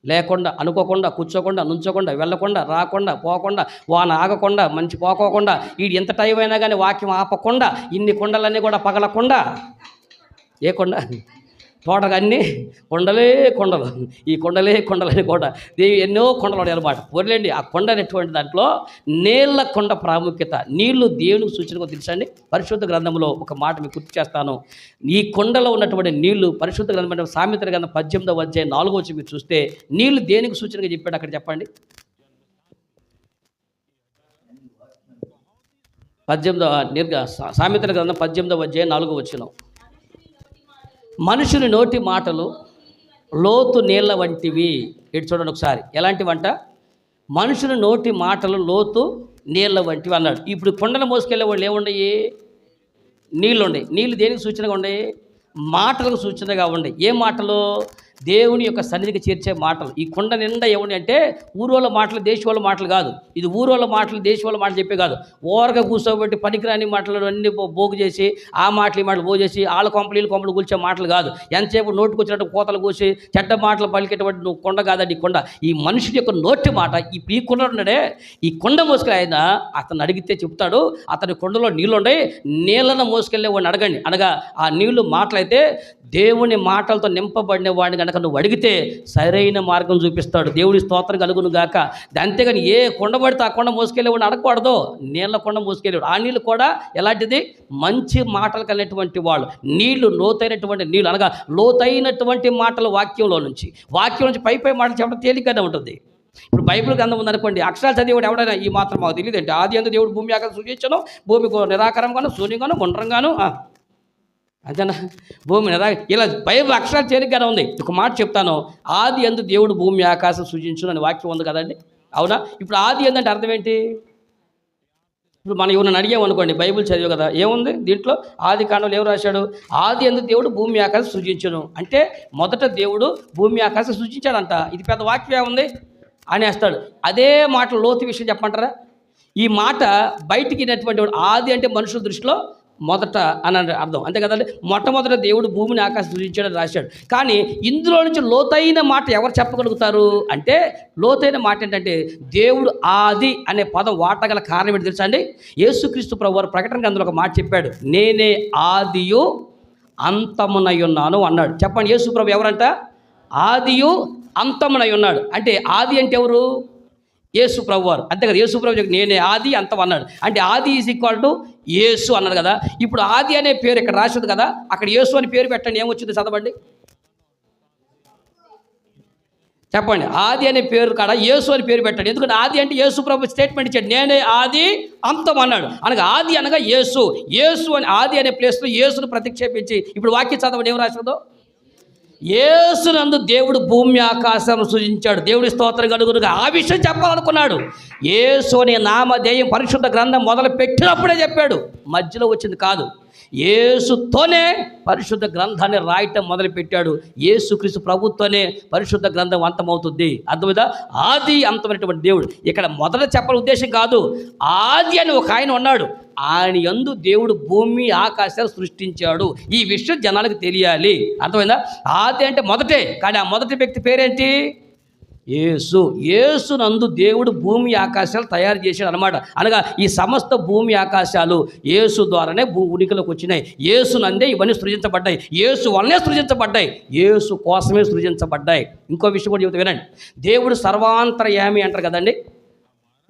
లేకుండా అనుకోకుండా, కూర్చోకుండా, నుంచోకుండా, వెళ్ళకుండా, రాకుండా, పోకుండా, వాన ఆగకుండా, మంచి పోకోకుండా, వీడు ఎంత టైం అయినా కానీ వాక్యం ఆపకుండా, ఇన్ని కొండలన్నీ కూడా పగలకుండా. ఏ కొండ? తోటగా అన్నీ కొండలే కొండలు, ఈ కొండలే కొండలని కూడా ఎన్నో కొండలు ఉన్నాయి అన్నమాట. వదిలేండి. ఆ కొండ అనేటువంటి దాంట్లో నీళ్ళ కొండ ప్రాముఖ్యత. నీళ్లు దేవునికి సూచనగా తెలుసండి. పరిశుద్ధ గ్రంథంలో ఒక మాట మీకు గుర్తు చేస్తాను. ఈ కొండలో ఉన్నటువంటి నీళ్లు పరిశుద్ధ గ్రంథం సామెతల గ్రంథం 18వ అధ్యాయం 4వ వచనం మీరు చూస్తే నీళ్లు దేనికి సూచనగా చెప్పాడు అక్కడ చెప్పండి. 18వ సామెతల గ్రంథం 18వ అధ్యాయం 4వ వచనం. మనుషుని నోటి మాటలు లోతు నీళ్ళ వంటివి. ఇటు చూడండి ఒకసారి. ఎలాంటివంట? మనుషుని నోటి మాటలు లోతు నీళ్ళ వంటివి అన్నాడు. ఇప్పుడు కొండలు మోసుకెళ్ళే వాళ్ళు ఏముండయి? నీళ్ళు ఉండయి. నీళ్ళు దేనికి సూచనగా ఉండయి? మాటలకు సూచనగా ఉండయి. ఏ మాటలు? దేవుని యొక్క సన్నిధికి చేర్చే మాటలు. ఈ కొండ నిండా ఏముంది అంటే ఊరోళ్ళ మాటలు, దేశవాళ్ళ మాటలు కాదు. ఇది ఊరోళ్ళ మాటలు, దేశవాళ్ళ మాటలు చెప్పే కాదు. ఓరగా కూర్చోబెట్టి పనికిరాని మాటలు అన్నీ బోగు చేసి ఆ మాటలు ఈ మాటలు బోగు చేసి వాళ్ళ కొంపలు కూల్చే మాటలు కాదు. ఎంతసేపు నోటుకు వచ్చినట్టు కోతలు కూసి చెడ్డ మాటలు పలికేటువంటి నువ్వు కొండ కాదండి ఈ కొండ. ఈ మనుషుడి యొక్క నోటి మాట. ఈ కొండ ఉన్నాడే, ఈ కొండ మోసుకెళ్ళి ఆయన అతను అడిగితే చెప్తాడు. అతని కొండలో నీళ్ళు ఉన్నాయి, నీళ్ళను మోసుకెళ్ళే వాడిని అడగండి. అనగా ఆ నీళ్లు మాటలైతే దేవుని మాటలతో నింపబడిన వాడిని కనుక నువ్వు అడిగితే సరైన మార్గం చూపిస్తాడు. దేవుడి స్తోత్రం కలుగును గాక. అంతేగాని ఏ కొండ పడితే ఆ కొండ మోసుకెళ్ళేవాడిని అడగకూడదు. నీళ్ళ కొండ మోసుకెళ్ళేవాడు. ఆ నీళ్ళు కూడా ఎలాంటిది? మంచి మాటలు కలిగినటువంటి వాళ్ళు. నీళ్లు లోతైనటువంటి నీళ్ళు, అనగా లోతైనటువంటి మాటలు వాక్యం నుంచి పై మాటలు చెప్పడం తేలికనే ఉంటుంది. ఇప్పుడు బైబిల్ గ్రంథం ఉందనుకోండి, అక్షరాలు చదివేవాడు ఎవడైనా ఈ మాత్రం మాకు తెలియదంటే ఆది అందు దేవుడు భూమి ఆకాశం సృజించను, భూమి నిరాకారంగాను శూన్యంగాను గుండ్రంగాను అంతేనా, భూమి ఇలా బైబిల్ అక్షరాలు తేలిగ్గానే ఉంది. ఒక మాట చెప్తాను, ఆది అందు దేవుడు భూమి ఆకాశం సృజించును అనే వాక్యం ఉంది కదండి, అవునా? ఇప్పుడు ఆది ఏంటంటే అర్థం ఏంటి? ఇప్పుడు మనం ఎవరిని అడిగామనుకోండి, బైబిల్ చదివే కదా, ఏముంది దీంట్లో? ఆది కాండంలో ఎవరు రాశాడు? ఆది అందు దేవుడు భూమి ఆకాశం సృజించును అంటే మొదట దేవుడు భూమి ఆకాశం సృజించాడంట. ఇది పెద్ద వాక్యం ఉంది అనేస్తాడు. అదే మాట లోతు విషయం చెప్పమంటారా? ఈ మాట బయటికి వినటువంటి వాడు ఆది అంటే మనుషుల దృష్టిలో మొదట అని అర్థం, అంతే కదండి. మొట్టమొదట దేవుడు భూమిని ఆకాశం సృజించాడని రాశాడు. కానీ ఇందులో నుంచి లోతైన మాట ఎవరు చెప్పగలుగుతారు అంటే, లోతైన మాట ఏంటంటే దేవుడు ఆది అనే పదం వాడగల కారణం ఏంటి తెలుసా అండి? యేసుక్రీస్తు ప్రభువారు ప్రకటన గ్రంథంలో ఒక మాట చెప్పాడు, నేనే ఆదియు అంతమునై ఉన్నాను అన్నాడు. చెప్పండి, యేసు ప్రభు ఎవరంట? ఆదియు అంతమునై ఉన్నాడు. అంటే ఆది అంటే ఎవరు? యేసు ప్రభువారు, అంతే కదా. యేసు ప్రభు నేనే ఆది అంతం అన్నాడు. అంటే ఆది ఈజ్ ఈక్వల్ టు యేసు అన్నాడు కదా. ఇప్పుడు ఆది అనే పేరు ఇక్కడ రాసింది కదా, అక్కడ యేసు అని పేరు పెట్టండి, ఏమొచ్చింది చదవండి చెప్పండి. ఆది అనే పేరు కాడ యేసు అని పేరు పెట్టండి. ఎందుకంటే ఆది అంటే యేసు ప్రభు స్టేట్మెంట్ ఇచ్చాడు, నేనే ఆది అంతం అన్నాడు. అనగా ఆది అనగా యేసు. యేసు అని ఆది అనే ప్లేస్లో యేసును ప్రతిక్షేపించి ఇప్పుడు వాక్యం చదవండి, ఏం రాసిందో? యేసునందు దేవుడు భూమి ఆకాశం సృజించాడు. దేవుడి స్తోత్రం కలుగునుగా. ఆ విషయం చెప్పాలనుకున్నాడు. యేసు అనే నామధేయం పరిశుద్ధ గ్రంథం మొదలు పెట్టినప్పుడే చెప్పాడు, మధ్యలో వచ్చింది కాదు. యేసుతోనే పరిశుద్ధ గ్రంథాన్ని రాయటం మొదలుపెట్టాడు. యేసుక్రీస్తు ప్రభుత్వనే పరిశుద్ధ గ్రంథం అంతమవుతుంది. అర్థమైందా? ఆది అంతమైనటువంటి దేవుడు. ఇక్కడ మొదట చెప్పాల ఉద్దేశం కాదు, ఆది అని ఒక ఆయన ఉన్నాడు, ఆయన యందు దేవుడు భూమి ఆకాశాలు సృష్టించాడు. ఈ విషయం జనాలకు తెలియాలి. అర్థమైందా? ఆది అంటే మొదటే, కానీ ఆ మొదటి వ్యక్తి పేరేంటి? యేసు. యేసునందు దేవుడు భూమి ఆకాశాలు తయారు చేశాడు అనమాట. అనగా ఈ సమస్త భూమి ఆకాశాలు యేసు ద్వారానే ఉనికిలోకి వచ్చినాయి. యేసునందే ఇవన్నీ సృజించబడ్డాయి. యేసు వల్లనే సృజించబడ్డాయి. యేసు కోసమే సృజించబడ్డాయి. ఇంకో విషయం కూడా చెబుతా వినండి. దేవుడు సర్వాంతర్యామి అంటారు కదండి.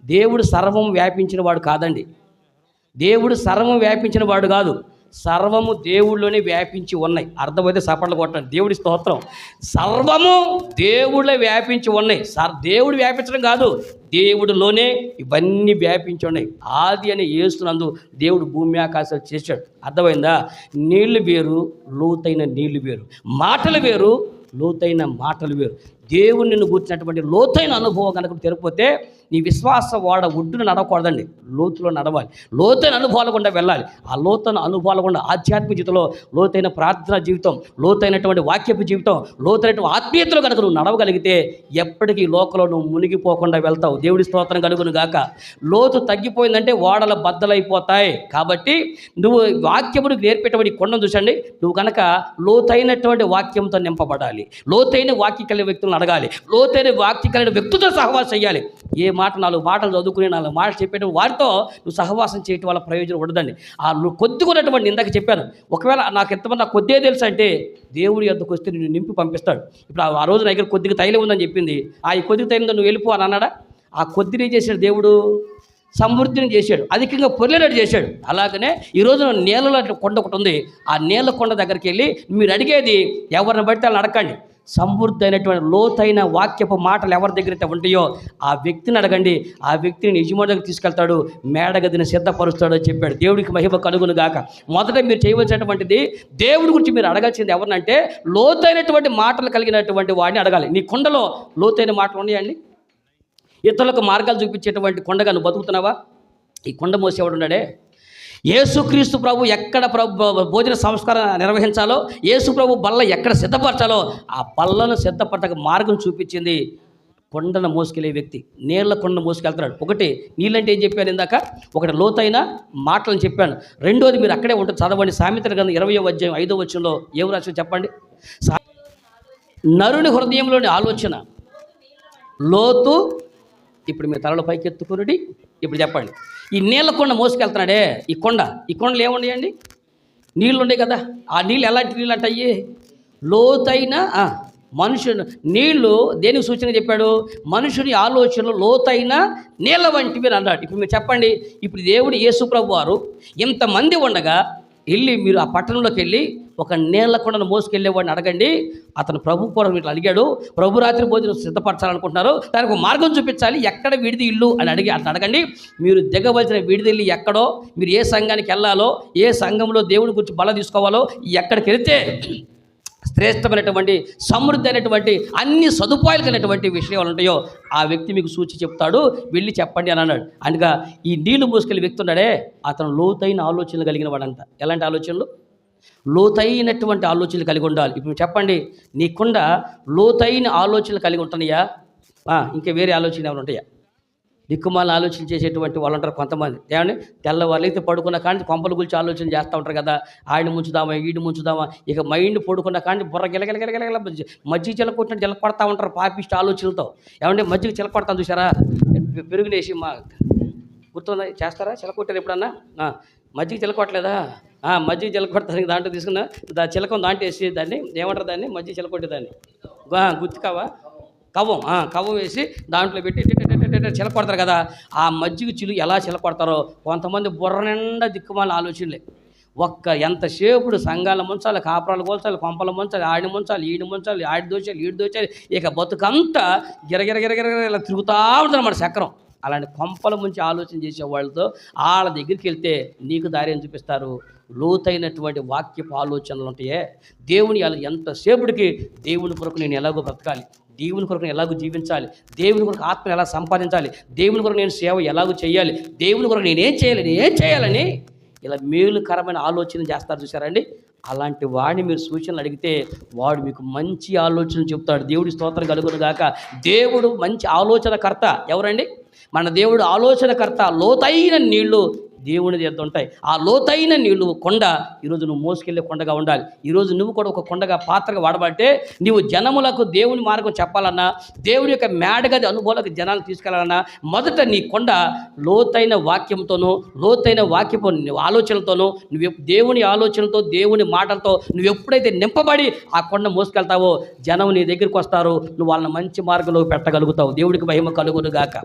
దేవుడు సర్వం వ్యాపించిన వాడు కాదండి. దేవుడు సర్వం వ్యాపించిన వాడు కాదు, సర్వము దేవుళ్ళలోనే వ్యాపించి ఉన్నాయి. అర్థమైతే సపట్లు కొట్టండి. దేవుడి స్తోత్రం. సర్వము దేవుళ్ళే వ్యాపించి ఉన్నాయి. దేవుడు వ్యాపించడం కాదు, దేవుడిలోనే ఇవన్నీ వ్యాపించి ఉన్నాయి. ఆది అనే యేసునందు దేవుడు భూమి ఆకాశాలు చేశాడు. అర్థమైందా? నీళ్లు వేరు, లోతైన నీళ్లు వేరు. మాటలు వేరు, లోతైన మాటలు వేరు. దేవుని నిన్ను కూర్చున్నటువంటి లోతైన అనుభవం కనుక తెరిపోతే నీ విశ్వాస వాడ ఒడ్డున నడవకూడదండి, లోతులో నడవాలి. లోతైన అనుభవాలు గుండా వెళ్ళాలి. ఆ లోతైన అనుభవాలు గుండా ఆధ్యాత్మిక జీవితంలో లోతైన ప్రార్థన జీవితం, లోతైనటువంటి వాక్యపు జీవితం, లోతైనటువంటి ఆత్మీయతలో కనుక నువ్వు నడవగలిగితే ఎప్పటికీ లోకంలో నువ్వు మునిగిపోకుండా వెళ్తావు. దేవుడి స్తోత్రం కలుగును గాక. లోతు తగ్గిపోయిందంటే ఓడల బద్దలైపోతాయి. కాబట్టి నువ్వు వాక్యమును నేర్పేటువంటి కొండను చూసండి, నువ్వు కనుక లోతైనటువంటి వాక్యంతో నింపబడాలి. లోతైన వాక్య కలిగిన వ్యక్తులను అడగాలి. లోతైన వాక్య కలిగిన వ్యక్తులతో సహవాసం చేయాలి. ఏ మాట 4 మాటలు చదువుకుని 4 మాటలు చెప్పేటప్పుడు వారితో నువ్వు సహవాసం చేయటం వల్ల ప్రయోజనం ఉండదండి. ఆ కొద్దిగా ఉన్నటువంటి ఇందాక చెప్పాను, ఒకవేళ నాకు ఎంతమంది నాకు కొద్దిగా తెలుసు అంటే దేవుడి యొద్దకు వస్తే నిన్ను నింపి పంపిస్తాడు. ఇప్పుడు ఆ రోజు నా దగ్గర కొద్దిగా తైలం ఉందని చెప్పింది, ఈ కొద్దిగా తైలంతో నువ్వు వెళ్ళిపో అని అన్నాడా? ఆ కొద్దిని చేశాడు దేవుడు, సమృద్ధిని చేశాడు, అధికంగా పొర్లేనట్టు చేశాడు. అలాగనే ఈరోజు నీళ్ళలో అట్లా కొండ ఒకటి ఉంది. ఆ నీళ్ళ కొండ దగ్గరికి వెళ్ళి మీరు అడిగేది ఎవరిని బట్టి వాళ్ళని అడగండి. సమృద్ధి అయినటువంటి లోతైన వాక్యపు మాటలు ఎవరి దగ్గర అయితే ఉంటాయో ఆ వ్యక్తిని అడగండి. ఆ వ్యక్తిని యజమాని దగ్గర తీసుకెళ్తాడు, మేడగదిని సిద్ధపరుస్తాడు అని చెప్పాడు. దేవుడికి మహిమ కలుగును గాక. మొదట మీరు చేయవలసినటువంటిది, దేవుడి గురించి మీరు అడగాల్సింది ఎవరినంటే లోతైనటువంటి మాటలు కలిగినటువంటి వాడిని అడగాలి. నీ కొండలో లోతైన మాటలు ఉన్నాయండి? ఇతరులకు మార్గాలు చూపించేటువంటి కొండగా నువ్వు బతుకుతున్నావా? ఈ కొండ మోసేవాడు ఉన్నాడే. యేసుక్రీస్తు ప్రభు ఎక్కడ భోజన సంస్కారం నిర్వహించాలో, యేసు ప్రభు బల్ల ఎక్కడ సిద్ధపరచాలో ఆ బల్లను సిద్ధపరచక మార్గం చూపించింది కొండను మోసుకెళ్ళే వ్యక్తి. నీళ్ళ కొండను మోసుకెళ్తున్నాడు. ఒకటి నీళ్ళంటే ఏం చెప్పాను ఇందాక, ఒకటి లోతైన మాటలను చెప్పాను. రెండోది మీరు అక్కడే ఉంటుంది, చదవండి. సామెతల గ్రంథం 20వ అధ్యాయం 5వ వచనంలో ఏం రాసి చెప్పండి. నరుని హృదయంలోని ఆలోచన లోతు. ఇప్పుడు మీ తలలో పైకి ఎత్తుకుని ఇప్పుడు చెప్పండి. ఈ నీళ్ళ కొండ మోసుకెళ్తున్నాడే, ఈ కొండలు ఏమున్నాయండి? నీళ్ళు ఉన్నాయి కదా. ఆ నీళ్ళు ఎలాంటి నీళ్ళు అంటాయి? లోతైన మనుషుడు. నీళ్లు దేనికి సూచన చెప్పాడు? మనుషుని ఆలోచనలు లోతైన నీళ్ళ వంటివి అన్నాడు. ఇప్పుడు మీరు చెప్పండి, ఇప్పుడు దేవుడు యేసు ప్రభు వారు ఇంతమంది ఉండగా వెళ్ళి మీరు ఆ పట్టణంలోకి వెళ్ళి ఒక నీళ్ల కొండను మోసుకెళ్ళేవాడిని అడగండి. అతను ప్రభు కూడా వీటిని అడిగాడు. ప్రభు రాత్రి భోజనం సిద్ధపరచాలనుకుంటున్నారు, దానికి ఒక మార్గం చూపించాలి, ఎక్కడ విడిది ఇల్లు అని అట్లా అడగండి. మీరు దిగవలసిన విడిది ఇల్లు ఎక్కడో, మీరు ఏ సంఘానికి వెళ్ళాలో, ఏ సంఘంలో దేవుని గురించి బల తీసుకోవాలో, ఎక్కడికి వెళితే శ్రేష్టమైనటువంటి సమృద్ధి అయినటువంటి అన్ని సదుపాయాలు కలిగినటువంటి విషయాలు ఉంటాయో ఆ వ్యక్తి మీకు సూచి చెప్తాడు, వెళ్ళి చెప్పండి అని అన్నాడు. అందుగా ఈ నీళ్లు మోసుకెళ్ళి వ్యక్తి ఉన్నాడే, అతను లోతైన ఆలోచనలు కలిగిన వాడంట. ఎలాంటి ఆలోచనలు? లోతైనటువంటి ఆలోచనలు కలిగి ఉండాలి. ఇప్పుడు చెప్పండి, నీకుండా లోతైన ఆలోచనలు కలిగి ఉంటున్నాయా? ఇంకా వేరే ఆలోచనలు ఏమైనా ఉంటాయా? దిక్కుమాల ఆలోచన చేసేటువంటి వాళ్ళు ఉంటారు కొంతమంది. ఏమండి, తెల్లవాళ్ళైతే పడుకున్న కానీ కొంపల గురించి ఆలోచన చేస్తూ ఉంటారు కదా. ఆయన ముంచుదామా, ఈడు ముంచుదామా, ఇక మైండ్ పడుకున్న కానీ బుర్ర గిలగిలగిలగిల మజ్జిగ చిలకొట్టినట్టు చిలకొడతా ఉంటారు పాపిష్ట ఆలోచనలతో. ఏమంటే మజ్జిగ చిలకొడతాను చూసారా, పెరుగునేసి మా గుర్తుందా, చేస్తారా చిలకొట్టారు ఎప్పుడన్నా? మజ్జిగ చిలకొట్టలేదా? మజ్జిగ చిలకొడతానికి దాంట్లో తీసుకున్న చిలకం దాంట్లో వేసి దాన్ని ఏమంటారు, దాన్ని మజ్జిగ చిలకొట్టేదాన్ని గుర్తుకావా, కవ్వం వేసి దాంట్లో పెట్టి చిలకొడతారు కదా. ఆ మజ్జిగ చిలు ఎలా చిలకొడతారో కొంతమంది బుర్ర నిండా దిక్కుమాల ఆలోచనలే. ఎంతసేపుడు సంఘాల ముంచాలి, కాపురాలు కోల్చాలి, కొంపలు ముంచాలి, ఆడిని ముంచాలి, ఈడిని ముంచాలి, ఆడి దోచాలి, ఈడి దోచాలి, ఇక బతుకంతా గిరగిరగిరగిర ఇలా తిరుగుతూ ఉంటుంది మన చక్రం. అలాంటి కొంపల ముంచి ఆలోచన చేసే వాళ్ళతో వాళ్ళ దగ్గరికి వెళ్తే నీకు దారి అని చూపిస్తారు. లోతైనటువంటి వాక్యపు ఆలోచనలు ఉంటాయే, దేవుని ఎంతసేపుడికి దేవుని కొరకు నేను ఎలాగో బ్రతకాలి, దేవుని కొరకు నేను ఎలాగో జీవించాలి, దేవుని కొరకు ఆత్మను ఎలా సంపాదించాలి, దేవుని కొరకు నేను సేవ ఎలాగో చేయాలి, దేవుని కొరకు నేనేం చేయాలని ఇలా మేలుకరమైన ఆలోచన చేస్తారు చూసారండి. అలాంటి వాడిని మీరు సూచనలు అడిగితే వాడు మీకు మంచి ఆలోచన చెప్తాడు. దేవుడి స్తోత్రం కలుగును గాక. దేవుడు మంచి ఆలోచనకర్త. ఎవరండి? మన దేవుడు ఆలోచనకర్త. లోతైన నీళ్లు దేవుని దగ్గర ఉంటాయి. ఆ లోతైన నీళ్లు కొండ ఈరోజు నువ్వు మోసుకెళ్ళే కొండగా ఉండాలి. ఈరోజు నువ్వు కూడా ఒక కొండగా పాత్రగా వాడబట్టే నీవు జనములకు దేవుని మార్గం చెప్పాలన్నా, దేవుని యొక్క మేడగది అనుభవాలకు జనాలు తీసుకెళ్లాలన్నా మొదట నీ కొండ లోతైన వాక్యంతోనూ లోతైన వాక్యపు ఆలోచనలతోనూ నువ్వు దేవుని ఆలోచనలతో దేవుని మాటలతో నువ్వు ఎప్పుడైతే నింపబడి ఆ కొండ మోసుకెళ్తావో జనం నీ దగ్గరికి వస్తారు, నువ్వు వాళ్ళని మంచి మార్గంలో పెట్టగలుగుతావు. దేవుడికి మహిమ కలుగును గాక.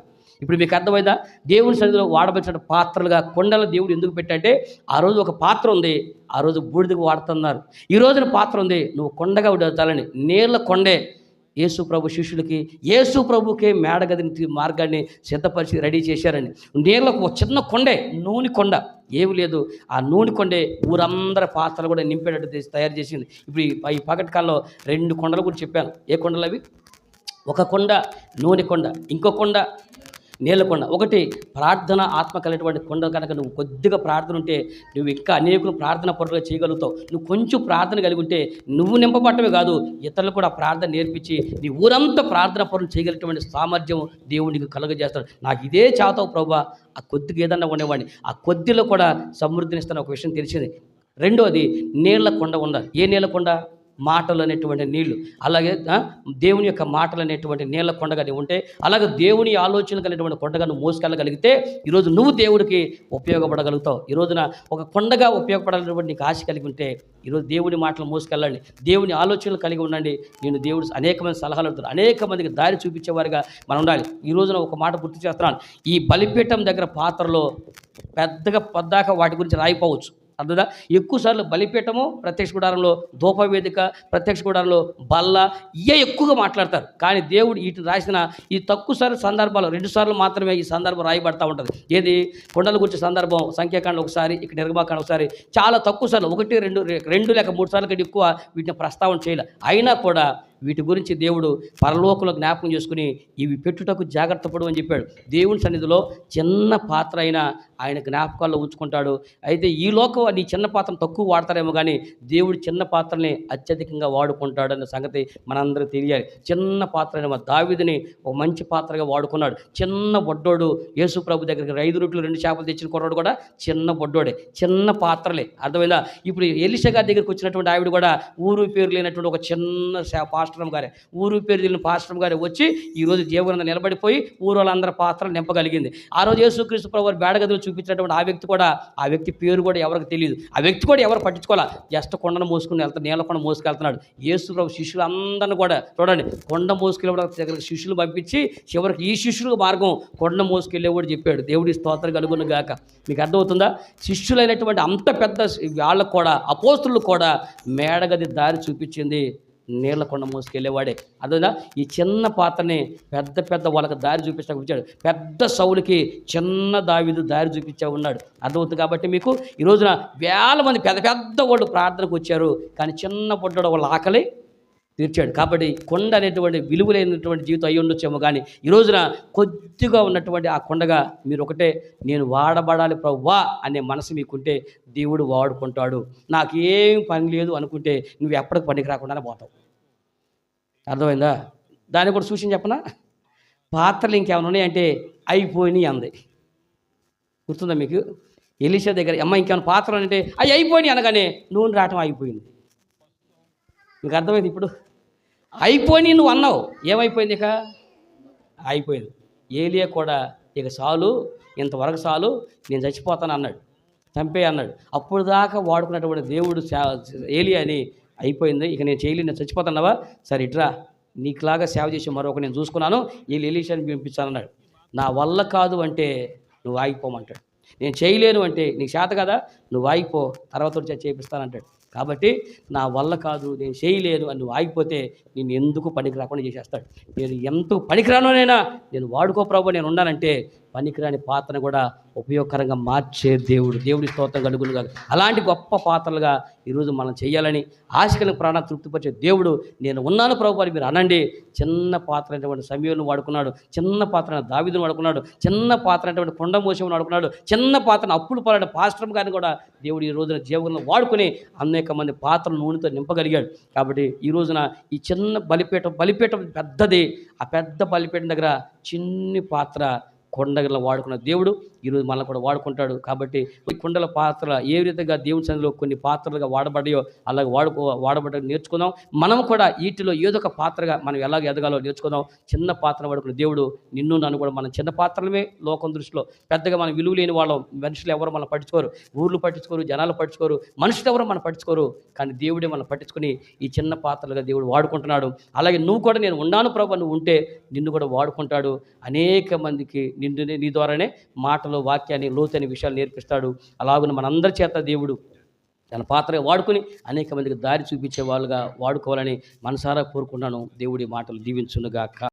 ఇప్పుడు మీకు అర్థమైందా? దేవుని సన్నిధిలో వాడబడిన పాత్రలుగా కొండలు దేవుడు ఎందుకు పెట్టంటే, ఆ రోజు ఒక పాత్ర ఉంది, ఆ రోజు బూడిదకు వాడుతున్నారు. ఈ రోజున పాత్ర ఉంది, నువ్వు కొండగా ఉండాలని. నీళ్ళ కొండే యేసు ప్రభు శిష్యులకి, యేసు ప్రభుకే మేడగదిని మార్గాన్ని సిద్ధపరిచి రెడీ చేశారండి. నీళ్ళకు ఒక చిన్న కొండే, నూనె కొండ, ఏమి లేదు, ఆ నూనె కొండే ఊరందరి పాత్రలు కూడా నింపేటట్టు తయారు చేసింది. ఇప్పుడు ఈ పగటి కాలంలో 2 కొండల గురించి చెప్పాను. ఏ కొండలు అవి? ఒక కొండ నూనె కొండ, ఇంకో కొండ నీళ్ళ కొండ. ఒకటి ప్రార్థన ఆత్మ కలిగినటువంటి కొండ. కనుక నువ్వు కొద్దిగా ప్రార్థన ఉంటే నువ్వు ఇంకా అనేకులు ప్రార్థన పరులుగా చేయగలుగుతావు. నువ్వు కొంచెం ప్రార్థన కలిగి ఉంటే నువ్వు నింపబట్టమే కాదు, ఇతరులు కూడా ప్రార్థన నేర్పించి నీ ఊరంతా ప్రార్థన పరులు చేయగలిగినటువంటి సామర్థ్యం దేవునికి కలుగజేస్తాడు. నాకు ఇదే చాతావు ప్రభువా, ఆ కొద్దిగా ఏదన్నా ఉండేవాడిని, ఆ కొద్దిలో కూడా సమృద్ధినిస్తాను ఒక విషయం తెలిసింది. రెండోది నీళ్ళ కొండ ఉండాలి. ఏ నీళ్ళ కొండ? మాటలు అనేటువంటి నీళ్లు. అలాగే దేవుని యొక్క మాటలు అనేటువంటి నీళ్ళ కొండగా నువ్వు ఉంటే, అలాగే దేవుని ఆలోచన కలిగినటువంటి కొండగా నువ్వు మోసుకెళ్ళగలిగితే ఈరోజు నువ్వు దేవుడికి ఉపయోగపడగలుగుతావు. ఈ రోజున ఒక కొండగా ఉపయోగపడాలనేటువంటి నీకు ఆశ కలిగి ఉంటే ఈరోజు దేవుని మాటలు మోసుకెళ్ళండి, దేవుని ఆలోచనలు కలిగి ఉండండి. నేను దేవుడు అనేకమైన సలహాలు అడుగుతాను, అనేక మందికి దారి చూపించేవారిగా మనం ఉండాలి. ఈ రోజున ఒక మాట గుర్తు చేస్తున్నాను. ఈ బలిపీఠం దగ్గర పాత్రలో పెద్దగా పొద్దాక వాటి గురించి రాయిపోవచ్చు. అర్థదా? ఎక్కువసార్లు బలిపీఠము, ప్రత్యక్ష గుడారంలో ధూపవేదిక, ప్రత్యక్ష గుడారంలో బల్ల, ఇవే ఎక్కువగా మాట్లాడతారు. కానీ దేవుడు వీటిని రాసిన ఈ తక్కువ సార్లు సందర్భాలు 2 సార్లు మాత్రమే ఈ సందర్భం రాయబడతా ఉంటుంది. ఏది? కొండల గురించి సందర్భం సంఖ్యాకాండం ఒకసారి, ఇక్కడ నిర్గమాకాండం ఒకసారి, చాలా తక్కువ సార్లు 1, 2 లేక 3 సార్లు కంటే ఎక్కువ వీటిని ప్రస్తావన చేయలే. అయినా కూడా వీటి గురించి దేవుడు పరలోకంలో జ్ఞాపకం చేసుకుని ఇవి పెట్టుటకు జాగ్రత్త పడు అని చెప్పాడు. దేవుని సన్నిధిలో చిన్న పాత్ర అయినా ఆయన జ్ఞాపకాల్లో ఉంచుకుంటాడు. అయితే ఈ లోకం నీ చిన్న పాత్రను తక్కువ వాడతారేమో కానీ దేవుడు చిన్న పాత్రని అత్యధికంగా వాడుకుంటాడు అన్న సంగతి మనందరూ తెలియాలి. చిన్న పాత్ర అయిన దావీదుని ఒక మంచి పాత్రగా వాడుకున్నాడు. చిన్న బొడ్డోడు యేసు ప్రభు దగ్గరికి 5 రొట్టెలు 2 చేపలు తెచ్చిన కుర్రాడు కూడా చిన్న బొడ్డోడే, చిన్న పాత్రలే. అర్థమైందా? ఇప్పుడు ఎలీషా గారి దగ్గరికి వచ్చినటువంటి ఆవిడ కూడా ఊరు పేరు లేనటువంటి ఒక చిన్న పాస్టర్ పాస్టర్ గారే, ఊరు పేరు తెలియని పాస్టర్ గారే వచ్చి ఈరోజు జీవనంద నిలబడిపోయి ఊరు వాళ్ళందరి పాత్రలు నింపగలిగింది. ఆ రోజు యేసుక్రీస్తు ప్రభువారు బేడగదిలో చూపించినటువంటి ఆ వ్యక్తి పేరు కూడా ఎవరికి తెలియదు. ఆ వ్యక్తి కూడా ఎవరు పట్టించుకోవాలి. జస్ట్ కొండను మోసుకుని వెళ్తాడు, నీళ్ళ కొండ మోసుకెళ్తున్నాడు. యేసు ప్రభు శిష్యులందరినీ కూడా చూడండి, కొండ మోసుకెళ్ళే శిష్యులు పంపించి చివరికి ఈ శిష్యులకు మార్గం కొండ మోసుకెళ్ళేవాడు చెప్పాడు. దేవుడి స్తోత్రం కలుగును గాక. మీకు అర్థమవుతుందా? శిష్యులైనటువంటి అంత పెద్ద వాళ్ళకు కూడా, అపోస్తులకు కూడా మేడగది దారి చూపించింది నీళ్ళ కొండ మోసుకెళ్ళేవాడే. అదేనా ఈ చిన్న పాత్రని పెద్ద వాళ్ళకి దారి చూపించడానికి వచ్చాడు. పెద్ద సౌలుకి చిన్న దావీదు దారి చూపించా ఉన్నాడు. అర్థమవుతుంది కాబట్టి మీకు ఈ రోజున వేల మంది పెద్ద వాళ్ళు ప్రార్థనకు వచ్చారు, కానీ చిన్న పొడ్డోడు వాళ్ళ ఆకలి తీర్చాడు. కాబట్టి కొండ అనేటువంటి విలువలైనటువంటి జీవితం అయ్యి ఉండొచ్చేమో, కానీ ఈ రోజున కొద్దిగా ఉన్నటువంటి ఆ కొండగా మీరు ఒకటే, నేను వాడబడాలి ప్రభువా అనే మనసు మీకుంటే దేవుడు వాడుకుంటాడు. నాకేం పని లేదు అనుకుంటే నువ్వు ఎప్పటికి పనికి రాకుండానే పోతావు. అర్థమైందా? దాన్ని కూడా సూచన చెప్పనా? పాత్రలు ఇంకేమైనా ఉన్నాయంటే అయిపోయినాయి అంది. గుర్తుందా మీకు? ఎలీషా దగ్గర అమ్మ ఇంకేమైనా పాత్రలు అంటే అవి అయిపోయినాయి అనగానే నూనె రావటం అయిపోయింది. మీకు అర్థమైంది? ఇప్పుడు అయిపోయినాయి నువ్వు అన్నావు, ఏమైపోయింది? ఇక అయిపోయింది. ఏలియా కూడా ఇక చాలు, ఇంతవరకు చాలు, నేను చచ్చిపోతాను అన్నాడు, చంపే అన్నాడు. అప్పుడు దాకా వాడుకున్నటువంటి దేవుడు ఏలియాని అయిపోయింది, ఇక నేను చేయలేను, నేను చచ్చిపోతున్నావా, సరే ఇట్రా, నీకులాగా సేవ చేసి మరొక నేను చూసుకున్నాను, వీళ్ళు ఎలీషాని పంపించానన్నాడు. నా వల్ల కాదు అంటే నువ్వు ఆగిపోమంటాడు. నేను చేయలేను అంటే నీకు చేత కదా, నువ్వు ఆగిపో, తర్వాత చేపిస్తానంటాడు. కాబట్టి నా వల్ల కాదు, నేను చేయలేను అని నువ్వు ఆగిపోతే నేను ఎందుకు పనికి రాకుండా చేసేస్తాడు. నేను ఎంత పనికిరానోనైనా నేను వాడుకో ప్రభు, నేను ఉన్నానంటే పనికిరాని పాత్రను కూడా ఉపయోగకరంగా మార్చే దేవుడి స్తోత్రం కలుగును కాదు. అలాంటి గొప్ప పాత్రలుగా ఈరోజు మనం చేయాలని ఆశకల ప్రాణాన్ని తృప్తిపరిచే దేవుడు నేను ఉన్నాను ప్రభు అని మీరు అనండి. చిన్న పాత్ర అయినటువంటి సమయంలో వాడుకున్నాడు, చిన్న పాత్ర దావీదును వాడుకున్నాడు, చిన్న పాత్ర అయినటువంటి కొండ మోసేవుని వాడుకున్నాడు, చిన్న పాత్రను అప్పులు పాలైన పాస్టర్ గారిని కూడా దేవుడు ఈ రోజున జీవనంలో వాడుకుని అనేక మంది పాత్రలు నూనెతో నింపగలిగాడు. కాబట్టి ఈ రోజున ఈ చిన్న బలిపీఠం పెద్దది, ఆ పెద్ద బలిపీఠం దగ్గర చిన్ని పాత్ర కొండగల వాడుకున్న దేవుడు ఈరోజు మనల్ని కూడా వాడుకుంటాడు. కాబట్టి ఈ కుండల పాత్ర ఏ విధంగా దేవుని సన్నిధిలో కొన్ని పాత్రలుగా వాడబడ్డాయో అలాగే వాడబడ్డ నేర్చుకుందాం. మనం కూడా వీటిలో ఏదో ఒక పాత్రగా మనం ఎలాగ ఎదగాలో నేర్చుకుందాం. చిన్న పాత్ర వాడుకున్న దేవుడు నిన్ను నన్ను కూడా మనం చిన్న పాత్రలమే లోకం దృష్టిలో పెద్దగా మనం విలువ లేని వాళ్ళం. మనుషులు ఎవరు మనం పట్టించుకోరు, ఊర్లు పట్టించుకోరు, జనాలు పట్టించుకోరు, మనుషులు ఎవరు మనం పట్టించుకోరు, కానీ దేవుడే మనం పట్టించుకుని ఈ చిన్న పాత్రలుగా దేవుడు వాడుకుంటున్నాడు. అలాగే నువ్వు కూడా నేను ఉన్నాను ప్రభు, నువ్వు ఉంటే నిన్ను కూడా వాడుకుంటాడు. అనేక మందికి నీ ద్వారానే మాటలు, వాక్యాన్ని, లోతైన విషయాలు నేర్పిస్తాడు. అలాగున మనందరి చేత దేవుడు తన పాత్రగా వాడుకొని అనేక మందికి దారి చూపించే వాళ్ళుగా వాడుకోవాలని మనసారా కోరుకున్నాను. దేవుడి మాటలు దీవించునుగాక.